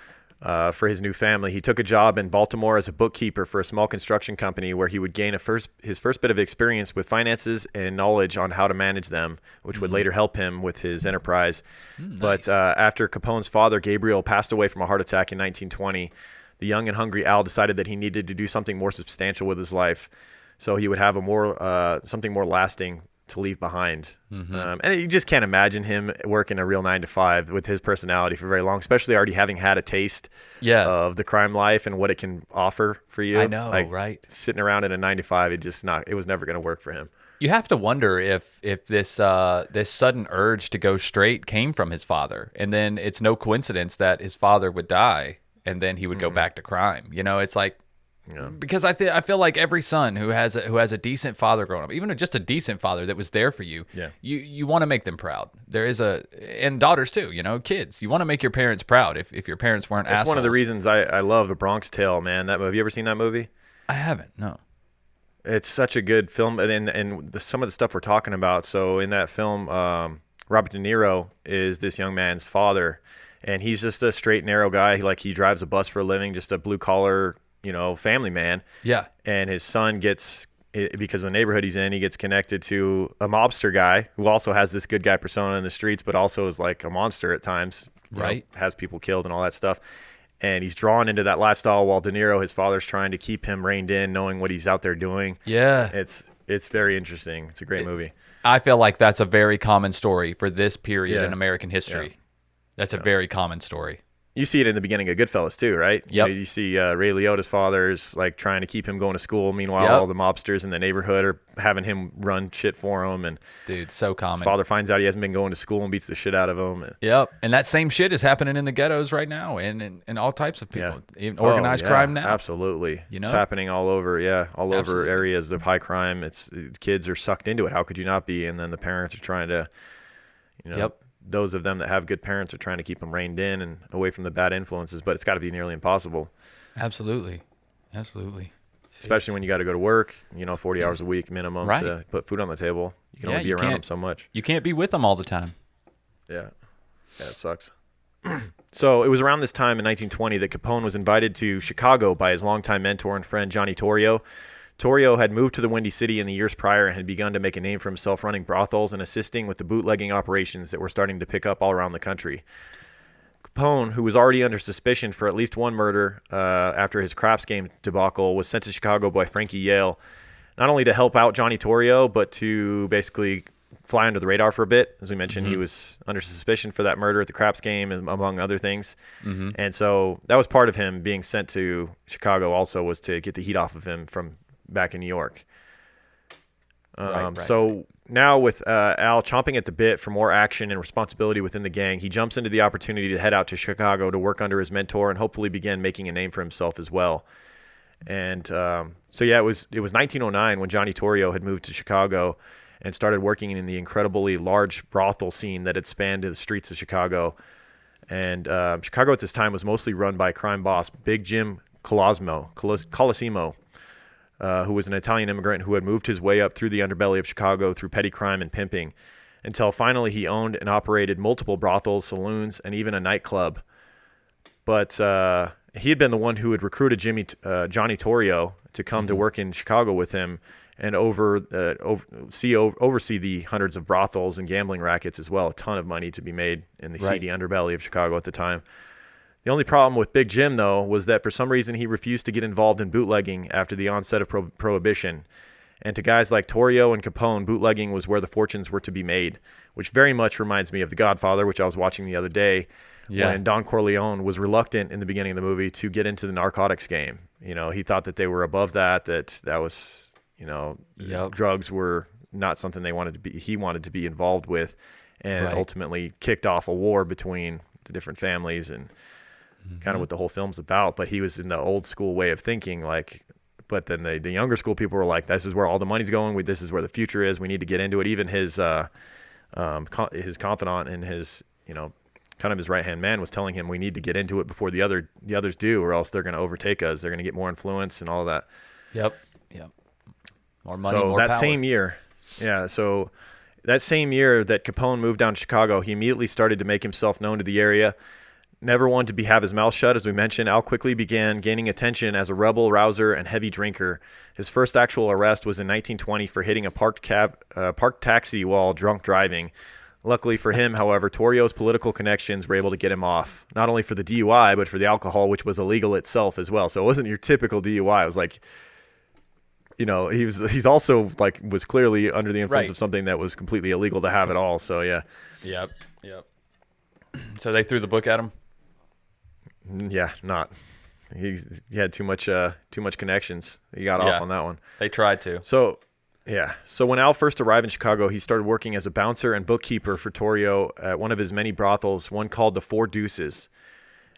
for his new family. He took a job in Baltimore as a bookkeeper for a small construction company where he would gain his first bit of experience with finances and knowledge on how to manage them, which would later help him with his enterprise. Nice. But after Capone's father, Gabriel, passed away from a heart attack in 1920, the young and hungry Al decided that he needed to do something more substantial with his life, so he would have something more lasting to leave behind. Mm-hmm. And you just can't imagine him working a real 9 to 5 with his personality for very long, especially already having had a taste of the crime life and what it can offer for you. I know, like, right? Sitting around in a 9 to 5, it was never going to work for him. You have to wonder if this sudden urge to go straight came from his father, and then it's no coincidence that his father would die, and then he would go back to crime. You know, it's like, because I feel like every son who has a decent father growing up, even just a decent father that was there for you, you want to make them proud. And daughters too, you know, kids. You want to make your parents proud if your parents weren't assholes. That's one of the reasons I love A Bronx Tale, man. That movie. Have you ever seen that movie? I haven't, no. It's such a good film, and some of the stuff we're talking about. So in that film, Robert De Niro is this young man's father, and he's just a straight, narrow guy. He drives a bus for a living, just a blue collar, family man. Yeah. And his son gets, because of the neighborhood he's in, he gets connected to a mobster guy who also has this good guy persona in the streets, but also is like a monster at times. Right. Has people killed and all that stuff. And he's drawn into that lifestyle while De Niro, his father's trying to keep him reined in, knowing what he's out there doing. Yeah. It's very interesting. It's a great movie. I feel like that's a very common story for this period in American history. Yeah. That's a very common story. You see it in the beginning of Goodfellas too, right? Yep. You see Ray Liotta's father's like trying to keep him going to school. Meanwhile, all the mobsters in the neighborhood are having him run shit for him. And dude, so common. His father finds out he hasn't been going to school and beats the shit out of him. Yep. And that same shit is happening in the ghettos right now, and all types of people. Even organized crime now. Absolutely. It's happening all over. Yeah, all over areas of high crime. Kids are sucked into it. How could you not be? And then the parents are trying to, those of them that have good parents are trying to keep them reined in and away from the bad influences, but it's got to be nearly impossible. Absolutely. Especially when you got to go to work, 40 hours a week minimum to put food on the table. You can only be around them so much. You can't be with them all the time. Yeah, it sucks. So it was around this time in 1920 that Capone was invited to Chicago by his longtime mentor and friend, Johnny Torrio. Torrio had moved to the Windy City in the years prior and had begun to make a name for himself running brothels and assisting with the bootlegging operations that were starting to pick up all around the country. Capone, who was already under suspicion for at least one murder after his craps game debacle, was sent to Chicago by Frankie Yale, not only to help out Johnny Torrio, but to basically fly under the radar for a bit. As we mentioned, he was under suspicion for that murder at the craps game, among other things. And so that was part of him being sent to Chicago also, was to get the heat off of him from back in New York. So now with Al chomping at the bit for more action and responsibility within the gang, he jumps into the opportunity to head out to Chicago to work under his mentor and hopefully begin making a name for himself as well. And it was 1909 when Johnny Torrio had moved to Chicago and started working in the incredibly large brothel scene that had spanned the streets of Chicago. And Chicago at this time was mostly run by crime boss Big Jim Colosimo, who was an Italian immigrant who had moved his way up through the underbelly of Chicago through petty crime and pimping, until finally he owned and operated multiple brothels, saloons, and even a nightclub. But he had been the one who had recruited Johnny Torrio to come to work in Chicago with him and oversee the hundreds of brothels and gambling rackets as well. A ton of money to be made in the seedy underbelly of Chicago at the time. The only problem with Big Jim, though, was that for some reason he refused to get involved in bootlegging after the onset of prohibition. And to guys like Torrio and Capone, bootlegging was where the fortunes were to be made, which very much reminds me of The Godfather, which I was watching the other day, when Don Corleone was reluctant in the beginning of the movie to get into the narcotics game. He thought that they were above that was, drugs were not something he wanted to be involved with, and ultimately kicked off a war between the different families and kind of what the whole film's about. But he was in the old school way of thinking, but then the younger school people were like, this is where all the money's going. This is where the future is. We need to get into it. Even his confidant and his, kind of his right-hand man was telling him, we need to get into it before the others do, or else they're going to overtake us. They're going to get more influence and all of that. Yep. More money, more power. So that same year that Capone moved down to Chicago, he immediately started to make himself known to the area. Never one to have his mouth shut, as we mentioned, Al quickly began gaining attention as a rebel, rouser, and heavy drinker. His first actual arrest was in 1920 for hitting a parked taxi while drunk driving. Luckily for him, however, Torrio's political connections were able to get him off, not only for the DUI, but for the alcohol, which was illegal itself as well. So it wasn't your typical DUI. It was like he's also like was clearly under the influence of something that was completely illegal to have at all. So yeah. Yep. So they threw the book at him. Yeah, not. He had too much connections. He got off on that one. They tried to. So when Al first arrived in Chicago, he started working as a bouncer and bookkeeper for Torrio at one of his many brothels, one called the Four Deuces.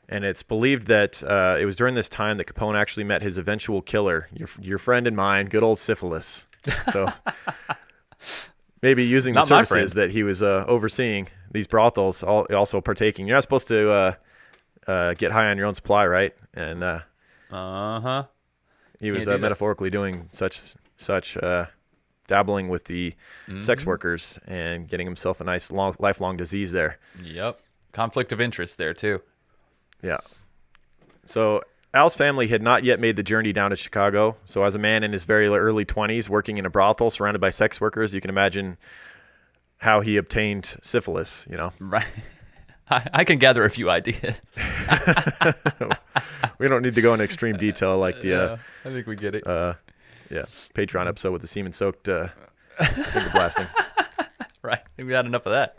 And it's believed that it was during this time that Capone actually met his eventual killer, your friend and mine, good old Syphilis. So maybe using the services that he was overseeing, these brothels, also partaking. You're not supposed to get high on your own supply, right? And he was metaphorically doing such dabbling with the sex workers and getting himself a nice lifelong disease there. Yep. Conflict of interest there too. Yeah. So Al's family had not yet made the journey down to Chicago. So as a man in his very early 20s working in a brothel surrounded by sex workers, you can imagine how he obtained syphilis, Right. I can gather a few ideas. We don't need to go into extreme detail like the I think we get it. Patreon episode with the semen-soaked finger blasting. Right. I think we had enough of that.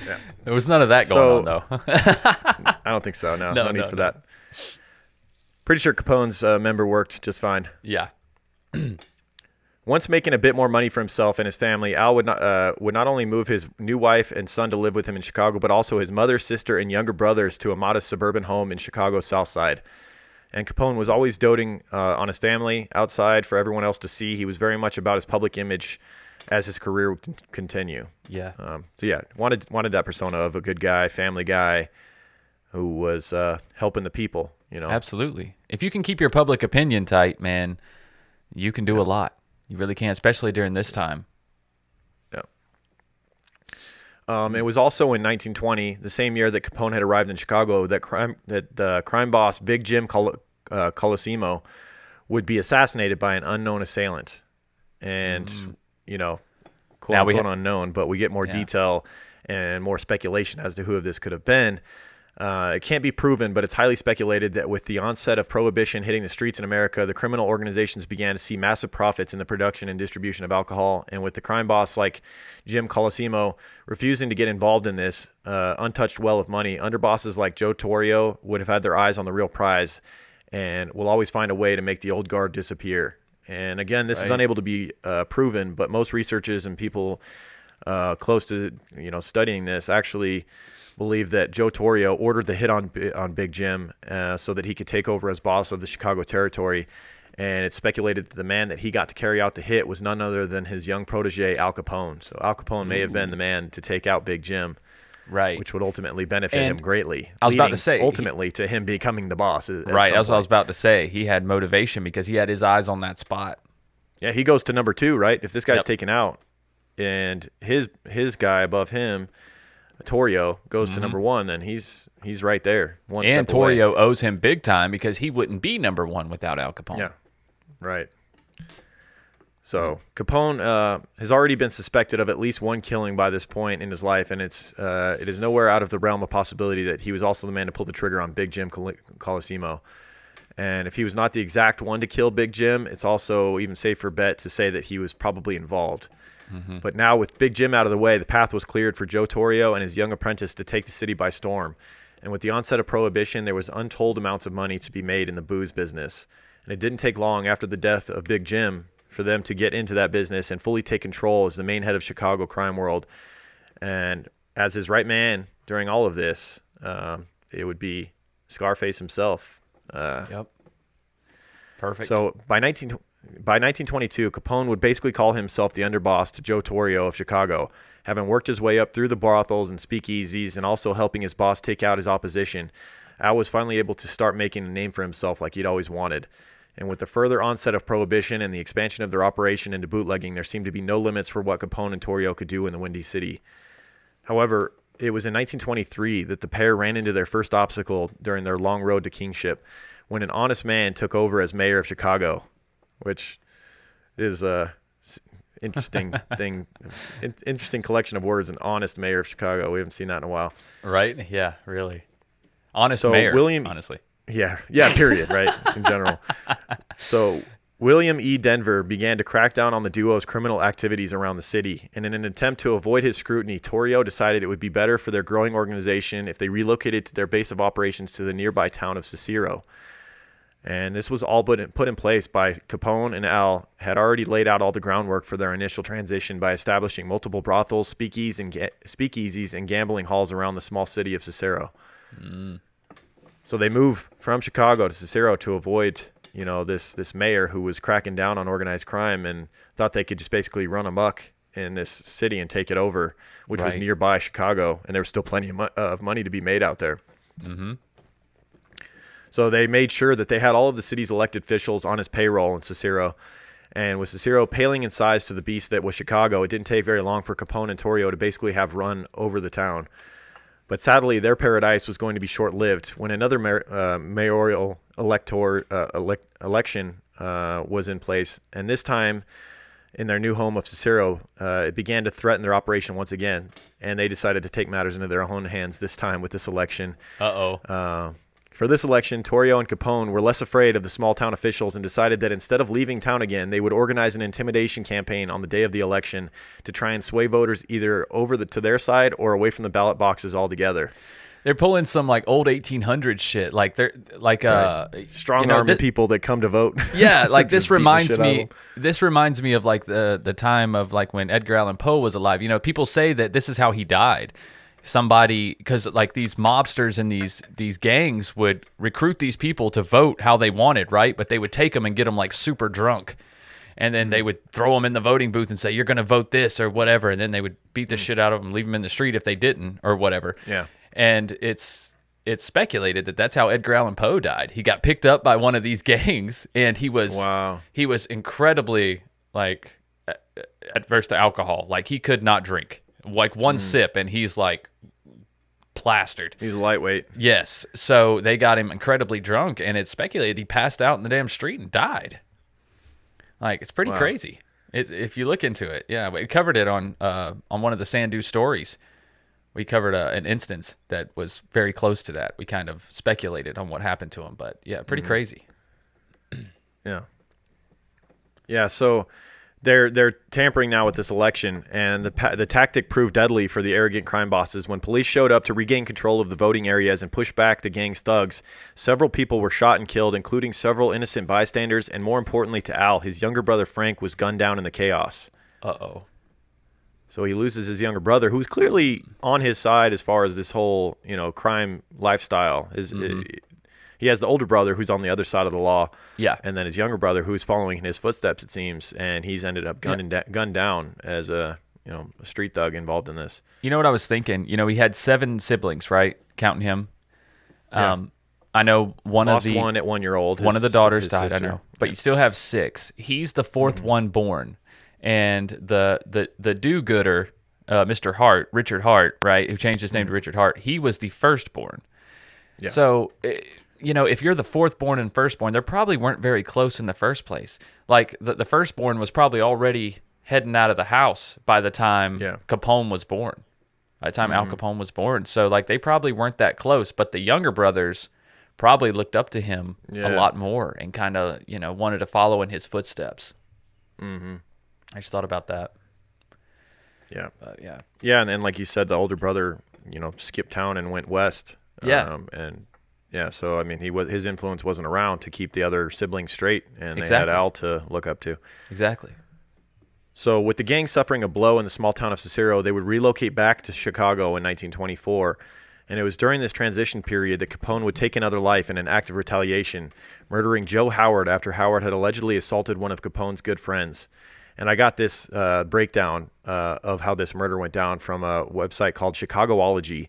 Yeah. There was none of that going on, though. I don't think so. No need for that. Pretty sure Capone's member worked just fine. Yeah. Once making a bit more money for himself and his family, Al would not only move his new wife and son to live with him in Chicago, but also his mother, sister, and younger brothers to a modest suburban home in Chicago's South Side. And Capone was always doting on his family outside for everyone else to see. He was very much about his public image as his career would continue. Yeah. Wanted that persona of a good guy, family guy, who was helping the people. Absolutely. If you can keep your public opinion tight, man, you can do a lot. You really can, especially during this time. Yeah. It was also in 1920, the same year that Capone had arrived in Chicago, that the crime boss Big Jim Colosimo would be assassinated by an unknown assailant. And quote unquote unknown, but we get more detail and more speculation as to who of this could have been. It can't be proven, but it's highly speculated that with the onset of prohibition hitting the streets in America, the criminal organizations began to see massive profits in the production and distribution of alcohol. And with the crime boss like Jim Colosimo refusing to get involved in this untouched well of money, underbosses like Joe Torrio would have had their eyes on the real prize and will always find a way to make the old guard disappear. And again, this is unable to be proven, but most researchers and people close to studying this actually believe that Joe Torrio ordered the hit on Big Jim so that he could take over as boss of the Chicago territory. And it's speculated that the man that he got to carry out the hit was none other than his young protege, Al Capone. So Al Capone may have been the man to take out Big Jim, right? Which would ultimately benefit him greatly. I was about to say, ultimately to him becoming the boss. Right, that's what I was about to say. He had motivation because he had his eyes on that spot. Yeah, he goes to number 2, right? If this guy's taken out and his guy above him, Torrio, goes to number 1, then he's right there. And Torrio owes him big time because he wouldn't be number 1 without Al Capone. Yeah, right. So Capone has already been suspected of at least one killing by this point in his life, and it is nowhere out of the realm of possibility that he was also the man to pull the trigger on Big Jim Colosimo. And if he was not the exact one to kill Big Jim, it's also even safer bet to say that he was probably involved. But now with Big Jim out of the way, the path was cleared for Joe Torrio and his young apprentice to take the city by storm. And with the onset of Prohibition, there was untold amounts of money to be made in the booze business. And it didn't take long after the death of Big Jim for them to get into that business and fully take control as the main head of Chicago crime world. And as his right man during all of this, it would be Scarface himself. Yep. Perfect. So by 1922, Capone would basically call himself the underboss to Joe Torrio of Chicago, having worked his way up through the brothels and speakeasies and also helping his boss take out his opposition. Al was finally able to start making a name for himself like he'd always wanted. And with the further onset of Prohibition and the expansion of their operation into bootlegging, there seemed to be no limits for what Capone and Torrio could do in the Windy City. However, it was in 1923 that the pair ran into their first obstacle during their long road to kingship, when an honest man took over as mayor of Chicago, which is a interesting thing, interesting collection of words, an honest mayor of Chicago. We haven't seen that in a while. Right? Yeah, really. Honest mayor, honestly. Yeah, period, right, in general. So William E. Denver began to crack down on the duo's criminal activities around the city, and in an attempt to avoid his scrutiny, Torrio decided it would be better for their growing organization if they relocated to their base of operations to the nearby town of Cicero. And this was all put in place by Capone, and Al had already laid out all the groundwork for their initial transition by establishing multiple brothels, speakeasies, and gambling halls around the small city of Cicero. So they moved from Chicago to Cicero to avoid, this mayor who was cracking down on organized crime and thought they could just basically run amok in this city and take it over, which was nearby Chicago, and there was still plenty of money to be made out there. Mm-hmm. So they made sure that they had all of the city's elected officials on his payroll in Cicero. And with Cicero paling in size to the beast that was Chicago, it didn't take very long for Capone and Torrio to basically have run over the town. But sadly, their paradise was going to be short-lived when another mayoral election was in place. And this time, in their new home of Cicero, it began to threaten their operation once again. And they decided to take matters into their own hands this time with this election. For this election, Torrio and Capone were less afraid of the small-town officials and decided that instead of leaving town again, they would organize an intimidation campaign on the day of the election to try and sway voters either over to their side or away from the ballot boxes altogether. They're pulling some like old 1800s shit, like they're like strong-arming people that come to vote. Yeah, like this reminds me. This reminds me of like the time of like when Edgar Allan Poe was alive. People say that this is how he died. Somebody, because like these mobsters and these gangs would recruit these people to vote how they wanted, right? But they would take them and get them like super drunk, and then they would throw them in the voting booth and say, "You're going to vote this or whatever," and then they would beat the shit out of them, leave them in the street if they didn't or whatever. Yeah, and it's speculated that that's how Edgar Allan Poe died. He got picked up by one of these gangs, and he was incredibly like adverse to alcohol. Like he could not drink. Like one sip and he's like plastered. He's lightweight. Yes. So they got him incredibly drunk, and it's speculated he passed out in the damn street and died. Like, it's pretty crazy. If you look into it. Yeah, we covered it on one of the Sandu stories. We covered an instance that was very close to that. We kind of speculated on what happened to him, but yeah, pretty crazy. Yeah, so They're tampering now with this election, and the tactic proved deadly for the arrogant crime bosses. When police showed up to regain control of the voting areas and push back the gang's thugs, several people were shot and killed, including several innocent bystanders, and more importantly to Al, his younger brother Frank was gunned down in the chaos. So he loses his younger brother, who's clearly on his side as far as this whole, crime lifestyle. He has the older brother who's on the other side of the law. Yeah. And then his younger brother who's following in his footsteps, it seems, and he's ended up gunned down as a street thug involved in this. You know what I was thinking? He had 7 siblings, right? Counting him. Yeah. I know one of the one at 1 year old. One of the daughters died, sister. I know. But you still have 6. He's the 4th one born. And the do-gooder, Mr. Hart, Richard Hart, right, who changed his name to Richard Hart, he was the firstborn. Yeah. So if you're the 4th born and firstborn, they probably weren't very close in the first place. Like the firstborn was probably already heading out of the house by the time Capone was born. By the time Al Capone was born. So like they probably weren't that close, but the younger brothers probably looked up to him a lot more and kind of, wanted to follow in his footsteps. Mm-hmm. I just thought about that. Yeah. Yeah, and like you said, the older brother, skipped town and went west. Yeah. So I mean, his influence wasn't around to keep the other siblings straight, and they had Al to look up to. Exactly. So with the gang suffering a blow in the small town of Cicero, they would relocate back to Chicago in 1924, and it was during this transition period that Capone would take another life in an act of retaliation, murdering Joe Howard after Howard had allegedly assaulted one of Capone's good friends. And I got this breakdown of how this murder went down from a website called Chicagoology.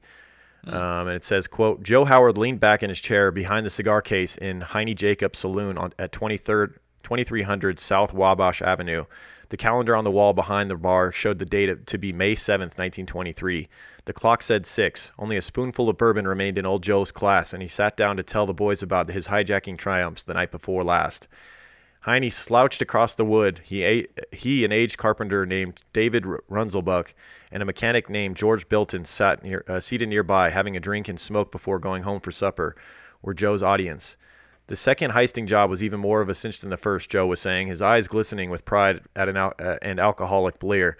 And it says, quote, Joe Howard leaned back in his chair behind the cigar case in Heine Jacobs Saloon at 2300 South Wabash Avenue. The calendar on the wall behind the bar showed the date to be May 7th, 1923. The clock said 6. Only a spoonful of bourbon remained in old Joe's glass, and he sat down to tell the boys about his hijacking triumphs the night before last. Heine slouched across the wood. He, an aged carpenter named David Runzelbuck, and a mechanic named George Bilton seated nearby, having a drink and smoke before going home for supper, were Joe's audience. The second heisting job was even more of a cinch than the first, Joe was saying, his eyes glistening with pride at and alcoholic blear.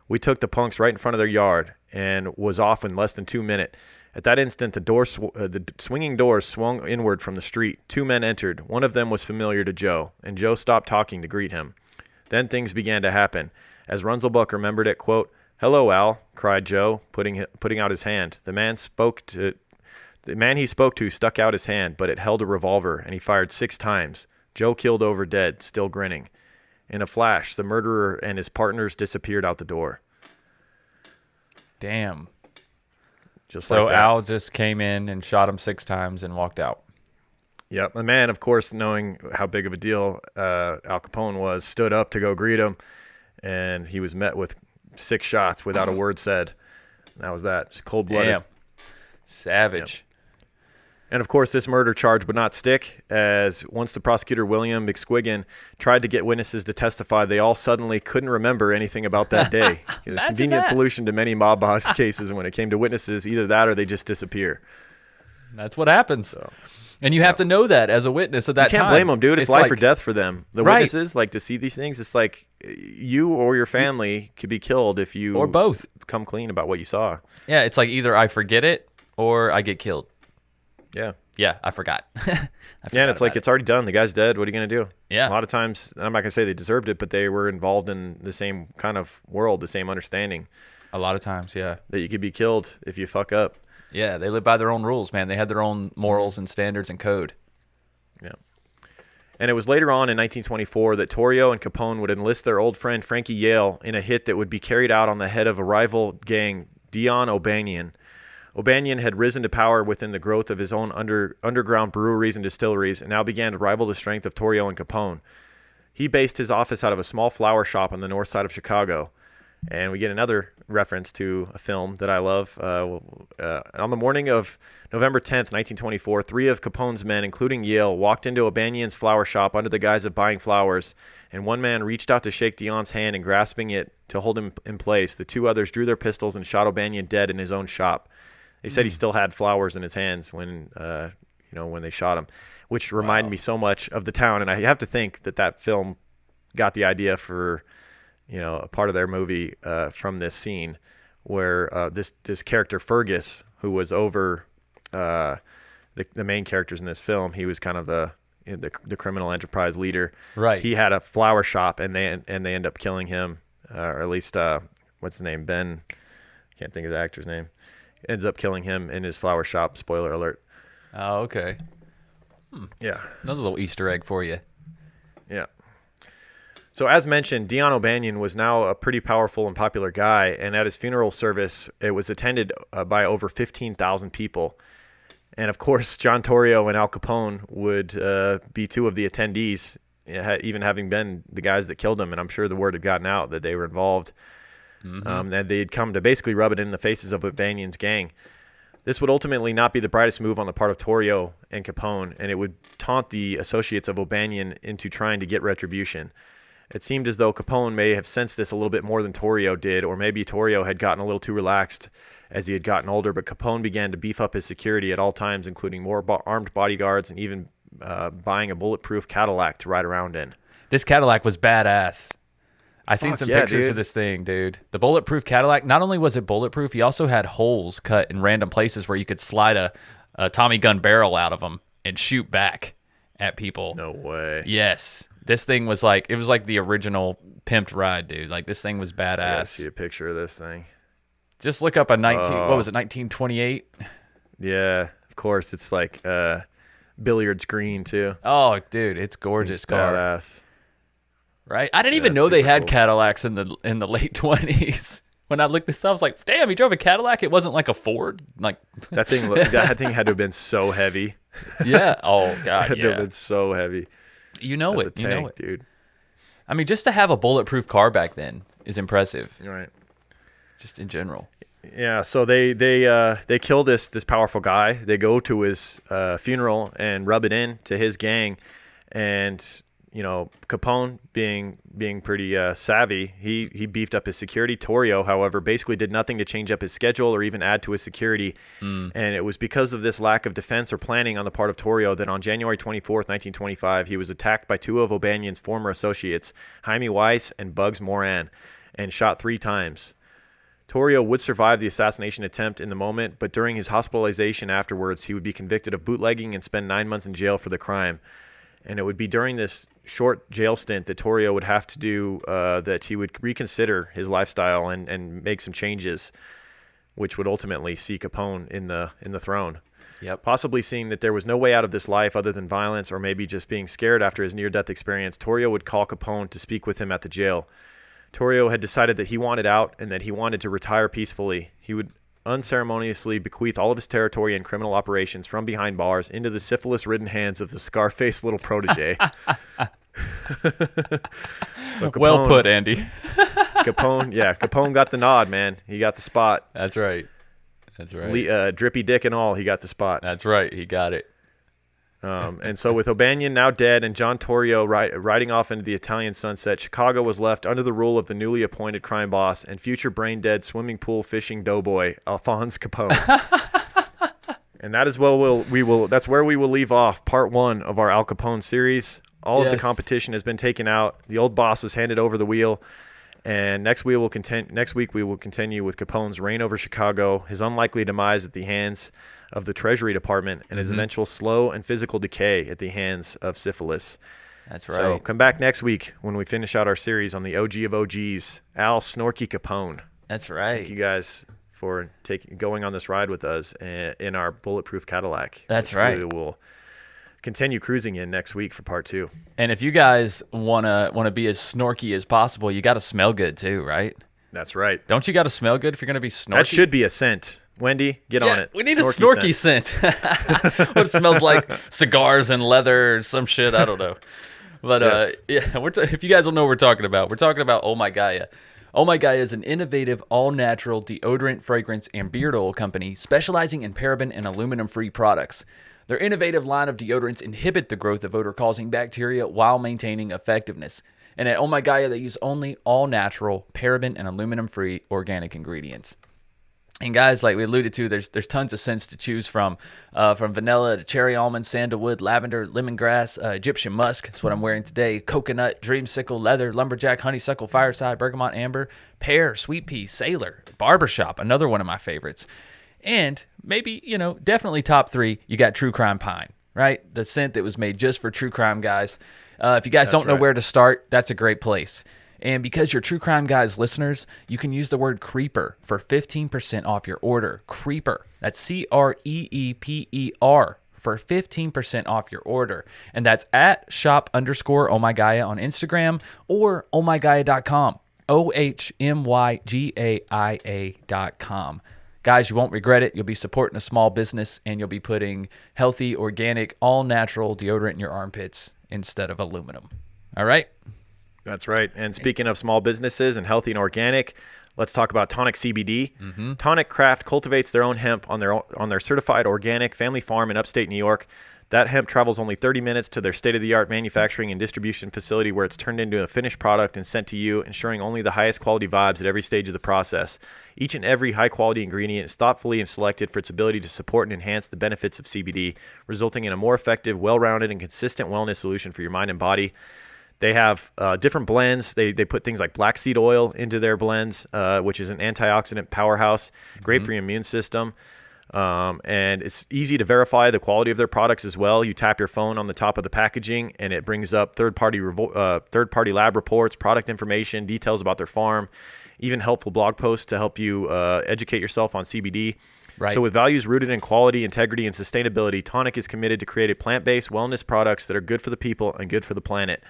We took the punks right in front of their yard and was off in less than 2 minutes. At that instant, the swinging doors swung inward from the street. 2 men entered. One of them was familiar to Joe, and Joe stopped talking to greet him. Then things began to happen. As Runzelbuck remembered it, quote, "Hello, Al," cried Joe, putting out his hand. The man he spoke to stuck out his hand, but it held a revolver, and he fired 6 times. Joe keeled over dead, still grinning. In a flash, the murderer and his partners disappeared out the door. Damn. So Al just came in and shot him 6 times and walked out. Yeah, the man, of course, knowing how big of a deal Al Capone was, stood up to go greet him, and he was met with 6 shots without a word said. And that was that. Just cold-blooded. Damn. Savage. Yep. And, of course, this murder charge would not stick, as once the prosecutor, William McSquiggin, tried to get witnesses to testify, they all suddenly couldn't remember anything about that day. A convenient solution to many mob boss cases when it came to witnesses, either that or they just disappear. That's what happens. So, and you have to know that as a witness at that time. You can't blame them, dude. It's life or death for them. The witnesses, like, to see these things, it's like you or your family could be killed if you... Or both. ...come clean about what you saw. Yeah, it's like either I forget it or I get killed. Yeah. Yeah, I forgot. And it's like, it's already done. The guy's dead. What are you going to do? Yeah. A lot of times, I'm not going to say they deserved it, but they were involved in the same kind of world, the same understanding. A lot of times, yeah. That you could be killed if you fuck up. Yeah, they live by their own rules, man. They had their own morals and standards and code. Yeah. And it was later on in 1924 that Torrio and Capone would enlist their old friend Frankie Yale in a hit that would be carried out on the head of a rival gang, Dion O'Banion. O'Banion had risen to power within the growth of his own underground breweries and distilleries and now began to rival the strength of Torrio and Capone. He based his office out of a small flower shop on the north side of Chicago. And we get another reference to a film that I love. On the morning of November 10th, 1924, 3 of Capone's men, including Yale, walked into O'Banion's flower shop under the guise of buying flowers, and one man reached out to shake Dion's hand and grasping it to hold him in place. The 2 others drew their pistols and shot O'Banion dead in his own shop. They said he still had flowers in his hands when they shot him, which reminded me so much of the town. And I have to think that film got the idea for, a part of their movie from this scene where this character Fergus, who was over the main characters in this film, he was kind of the criminal enterprise leader. Right. He had a flower shop, and they end up killing him, or at least what's his name? Ben. Can't think of the actor's name. Ends up killing him in his flower shop. Spoiler alert. Oh, okay. Yeah. Another little Easter egg for you. Yeah. So as mentioned, Dion O'Banion was now a pretty powerful and popular guy, and at his funeral service, it was attended by over 15,000 people. And of course, John Torrio and Al Capone would be 2 of the attendees, even having been the guys that killed him. And I'm sure the word had gotten out that they were involved. And they'd come to basically rub it in the faces of O'Banion's gang. This would ultimately not be the brightest move on the part of Torrio and Capone, and it would taunt the associates of O'Banion into trying to get retribution. It seemed as though Capone may have sensed this a little bit more than Torrio did, or maybe Torrio had gotten a little too relaxed as he had gotten older, but Capone began to beef up his security at all times, including more armed bodyguards and even buying a bulletproof Cadillac to ride around in. This Cadillac was badass. I seen some pictures of this thing, dude. The bulletproof Cadillac, not only was it bulletproof, he also had holes cut in random places where you could slide a Tommy gun barrel out of them and shoot back at people. No way. Yes. This thing was like, it was like the original pimped ride, dude. Like, this thing was badass. I gotta see a picture of this thing. Just look up a 1928? Yeah, of course. It's like billiards green, too. Oh, dude, it's gorgeous. It's badass. Right? I didn't even know they had Cadillacs in the late 20s. When I looked this up, I was like, damn, he drove a Cadillac? It wasn't like a Ford? Like that thing had to have been so heavy. Yeah. Oh, God, It had to have been so heavy. You know it, dude. I mean, just to have a bulletproof car back then is impressive. Right. Just in general. Yeah, so they kill this powerful guy. They go to his funeral and rub it in to his gang, and Capone being pretty savvy, he beefed up his security. Torrio, however, basically did nothing to change up his schedule or even add to his security. And it was because of this lack of defense or planning on the part of Torrio that on January 24th, 1925, he was attacked by two of O'Banion's former associates, Jaime Weiss and Bugs Moran, and shot 3 times. Torrio would survive the assassination attempt in the moment, but during his hospitalization afterwards, he would be convicted of bootlegging and spend 9 months in jail for the crime. And it would be during this short jail stint that Torrio would have to do that he would reconsider his lifestyle and make some changes, which would ultimately see Capone in the throne. Yep. Possibly seeing that there was no way out of this life other than violence, or maybe just being scared after his near-death experience, Torrio would call Capone to speak with him at the jail. Torrio had decided that he wanted out and that he wanted to retire peacefully. He would unceremoniously bequeath all of his territory and criminal operations from behind bars into the syphilis-ridden hands of the scar-faced little protege. So Capone, well put, Andy. Capone got the nod, man. He got the spot. That's right. Drippy dick and all, he got the spot. That's right. He got it. And so with O'Banion now dead and John Torrio riding off into the Italian sunset, Chicago was left under the rule of the newly appointed crime boss and future brain-dead swimming pool fishing doughboy, Alphonse Capone. And that is that's where we will leave off part 1 of our Al Capone series. All of the competition has been taken out. The old boss was handed over the wheel. And next week we will continue with Capone's reign over Chicago, his unlikely demise at the hands of the Treasury Department, and his eventual slow and physical decay at the hands of syphilis. That's right. So come back next week when we finish out our series on the OG of OGs, Al Snorky Capone. That's right. Thank you guys for going on this ride with us in our bulletproof Cadillac. That's right. We will continue cruising in next week for part 2. And if you guys wanna be as snorky as possible, you got to smell good too, right? That's right. Don't you got to smell good if you're gonna be snorky? That should be a scent. Wendy, get on it. We need a snorky scent. What smells like cigars and leather or some shit. I don't know. But if you guys don't know what we're talking about Oh My Gaia. Oh My Gaia is an innovative, all-natural deodorant, fragrance, and beard oil company specializing in paraben and aluminum-free products. Their innovative line of deodorants inhibit the growth of odor-causing bacteria while maintaining effectiveness. And at Oh My Gaia, they use only all-natural, paraben, and aluminum-free organic ingredients. And guys, like we alluded to, there's tons of scents to choose from vanilla to cherry almond, sandalwood, lavender, lemongrass, Egyptian musk. That's what I'm wearing today. Coconut, dreamsicle, leather, lumberjack, honeysuckle, fireside, bergamot, amber, pear, sweet pea, sailor, barbershop, another one of my favorites. And maybe, definitely top 3, you got True Crime Pine, right? The scent that was made just for true crime guys. If you guys don't know where to start, that's a great place. And because you're True Crime Guys listeners, you can use the word CREEPER for 15% off your order. CREEPER. That's CREEPER for 15% off your order. And that's at shop_ohmygaia on Instagram or ohmygaia.com. OHMYGAIA.com. Guys, you won't regret it. You'll be supporting a small business, and you'll be putting healthy, organic, all-natural deodorant in your armpits instead of aluminum. All right? That's right. And speaking of small businesses and healthy and organic, let's talk about Tonic CBD. Tonic Craft cultivates their own hemp on their certified organic family farm in upstate New York. That hemp travels only 30 minutes to their state-of-the-art manufacturing and distribution facility, where it's turned into a finished product and sent to you, ensuring only the highest quality vibes at every stage of the process. Each and every high-quality ingredient is thoughtfully and selected for its ability to support and enhance the benefits of CBD, resulting in a more effective, well-rounded, and consistent wellness solution for your mind and body. They have different blends. They put things like black seed oil into their blends, which is an antioxidant powerhouse, great for your immune system. And it's easy to verify the quality of their products as well. You tap your phone on the top of the packaging, and it brings up third-party lab reports, product information, details about their farm, even helpful blog posts to help you educate yourself on CBD. Right. So with values rooted in quality, integrity, and sustainability, Tonic is committed to create plant-based wellness products that are good for the people and good for the planet.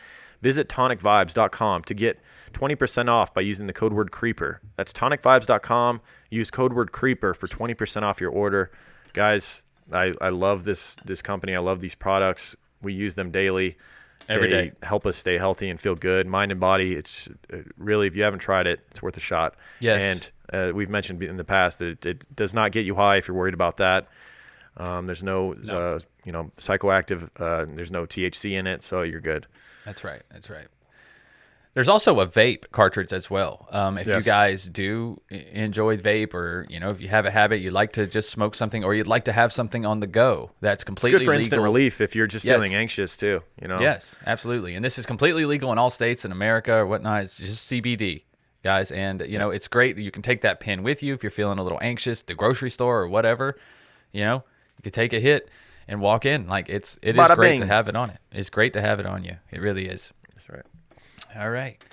Visit tonicvibes.com to get 20% off by using the code word CREEPER. That's tonicvibes.com. Use code word CREEPER for 20% off your order. Guys, I love this company. I love these products. We use them daily. Every day. They help us stay healthy and feel good, mind and body. It's really, if you haven't tried it, it's worth a shot. Yes. And we've mentioned in the past that it does not get you high if you're worried about that. There's no psychoactive. There's no THC in it, so you're good. That's right. There's also a vape cartridge as well. If you guys do enjoy vape, or if you have a habit, you like to just smoke something, or you'd like to have something on the go, that's completely it's good for legal. Instant relief if you're just feeling anxious too. Yes, absolutely. And this is completely legal in all states in America or whatnot. It's just CBD, guys. And it's great that you can take that pen with you if you're feeling a little anxious, the grocery store or whatever. You could take a hit and walk in. Like it is great to have it on it. It's great to have it on you. It really is. That's right. All right.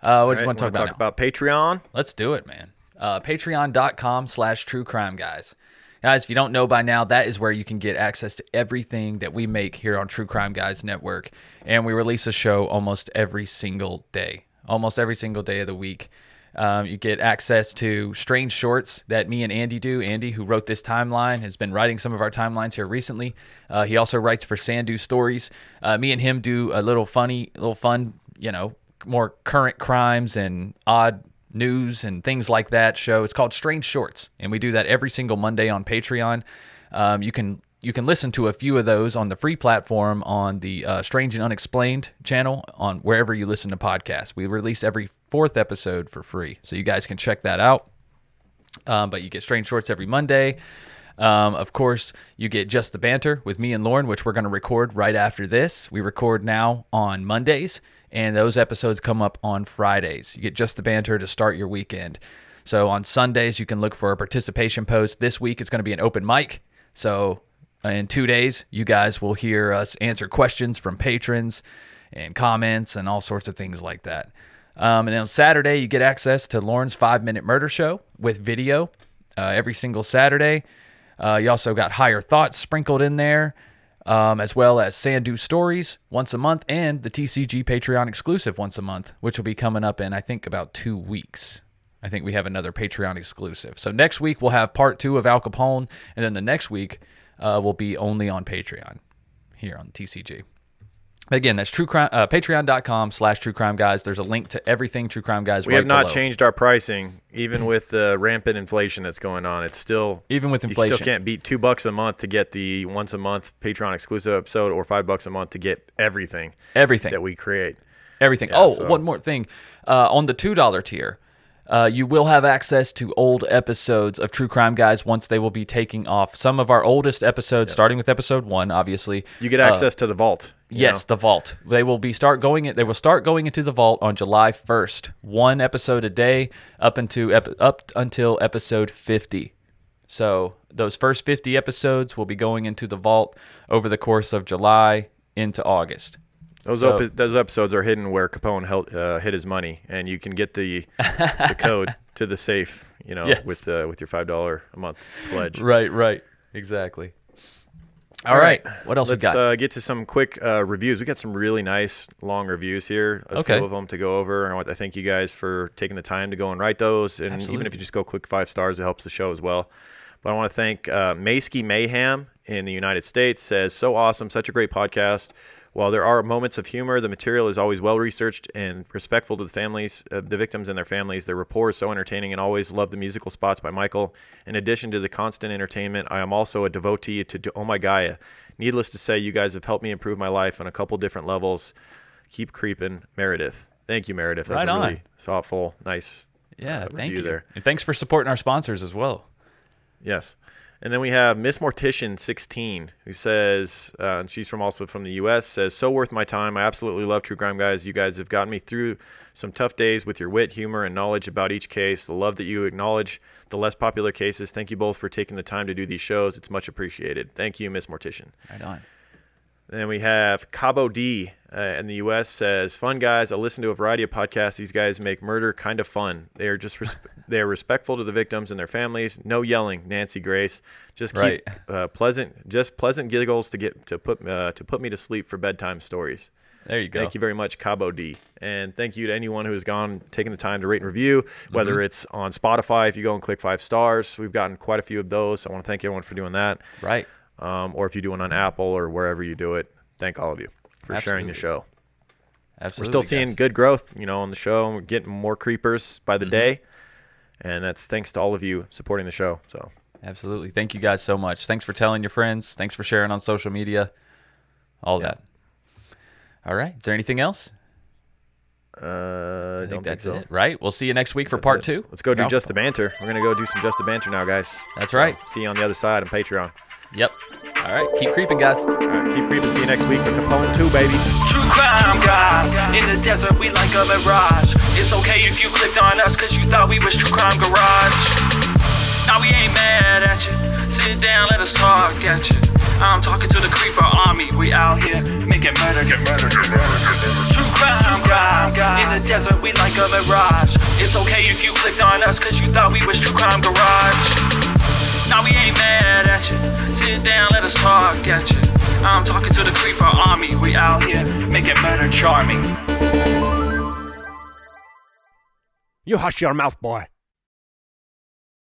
What do you want to talk about now? About Patreon? Let's do it, man. Patreon.com/truecrimeguys. Guys, if you don't know by now, that is where you can get access to everything that we make here on True Crime Guys Network. And we release a show almost every single day of the week. You get access to strange shorts that me and Andy do. Andy, who wrote this timeline, has been writing some of our timelines here recently. He also writes for Sandu Stories. Me and him do a little fun, more current crimes and odd news and things like that show. It's called Strange Shorts, and we do that every single Monday on Patreon. You can listen to a few of those on the free platform on the Strange and Unexplained channel on wherever you listen to podcasts. We release every 4th episode for free, so you guys can check that out. But you get Strange Shorts every Monday. Of course, you get Just the Banter with me and Lauren, which we're going to record right after this. We record now on Mondays, and those episodes come up on Fridays. You get Just the Banter to start your weekend. So on Sundays, you can look for a participation post. This week, it's going to be an open mic. So in 2 days, you guys will hear us answer questions from patrons and comments and all sorts of things like that. And then on Saturday, you get access to Lauren's 5-Minute Murder Show with video every single Saturday. You also got Higher Thoughts sprinkled in there, as well as Sandu Stories once a month and the TCG Patreon exclusive once a month, which will be coming up in, I think, about 2 weeks. I think we have another Patreon exclusive. So next week, we'll have part 2 of Al Capone, and then the next week will be only on Patreon here on TCG. Again, that's patreon.com/truecrimeguys. There's a link to everything True Crime Guys. We have not changed our pricing, even with the rampant inflation that's going on. It's still, even with inflation, you still can't beat $2 a month to get the once a month Patreon exclusive episode, or $5 a month to get everything that we create. Everything. One more thing. On the $2 tier, you will have access to old episodes of True Crime Guys once they will be taking off. Some of our oldest episodes, starting with episode 1, obviously. You get access to the vault. Yes, the vault. They will start going into the vault on July 1st. 1 episode a day up until episode 50. So those first 50 episodes will be going into the vault over the course of July into August. Those episodes are hidden where Capone hid his money, and you can get the code to the safe, with your $5 a month pledge. Right, exactly. All right. What else we got? Let's get to some quick reviews. We got some really nice long reviews here. A few of them to go over. I want to thank you guys for taking the time to go and write those, and even if you just go click 5 stars, it helps the show as well. But I want to thank Maysky Mayhem in the United States. Says, so awesome, such a great podcast. While there are moments of humor, the material is always well-researched and respectful to the families, the victims and their families. Their rapport is so entertaining, and always love the musical spots by Michael. In addition to the constant entertainment, I am also a devotee to Oh My Gaia. Needless to say, you guys have helped me improve my life on a couple different levels. Keep creeping, Meredith. Thank you, Meredith. That's a really thoughtful, nice thank you there. And thanks for supporting our sponsors as well. Yes. And then we have Miss Mortician 16, who says, and she's also from the U.S., says, so worth my time. I absolutely love True Crime Guys. You guys have gotten me through some tough days with your wit, humor, and knowledge about each case. The love that you acknowledge the less popular cases. Thank you both for taking the time to do these shows. It's much appreciated. Thank you, Miss Mortician. Right on. Then we have Cabo D in the U.S. says, fun guys. I listen to a variety of podcasts. These guys make murder kind of fun. They are just they are respectful to the victims and their families. No yelling, Nancy Grace. Just keep pleasant giggles to put me to sleep for bedtime stories. There you go. Thank you very much, Cabo D. And thank you to anyone who has taken the time to rate and review, whether it's on Spotify. If you go and click 5 stars, we've gotten quite a few of those. I want to thank everyone for doing that. Right. Or if you do it on Apple or wherever you do it, thank all of you for sharing the show. Absolutely. We're still seeing good growth, on the show. We're getting more creepers by the day, and that's thanks to all of you supporting the show. So absolutely. Thank you guys so much. Thanks for telling your friends. Thanks for sharing on social media. All that. All right. Is there anything else? I don't think so. It, right? We'll see you next week for part 2. Let's go do Just the Banter. We're going to go do some Just the Banter now, guys. That's right. See you on the other side on Patreon. Yep. All right. Keep creeping, guys. All right. Keep creeping. See you next week for Capone 2, baby. True crime, guys. In the desert, we like a mirage. It's okay if you clicked on us because you thought we was True Crime Garage. Now we ain't mad at you. Sit down, let us talk at you. I'm talking to the creeper army. We out here making murder, get murder, get murder. True crime, guys. In the desert, we like a mirage. It's okay if you clicked on us because you thought we was True Crime Garage. Now we ain't mad at you. Sit down, let us talk at you. I'm talking to the creeper army. We out here making murder charming. You hush your mouth, boy.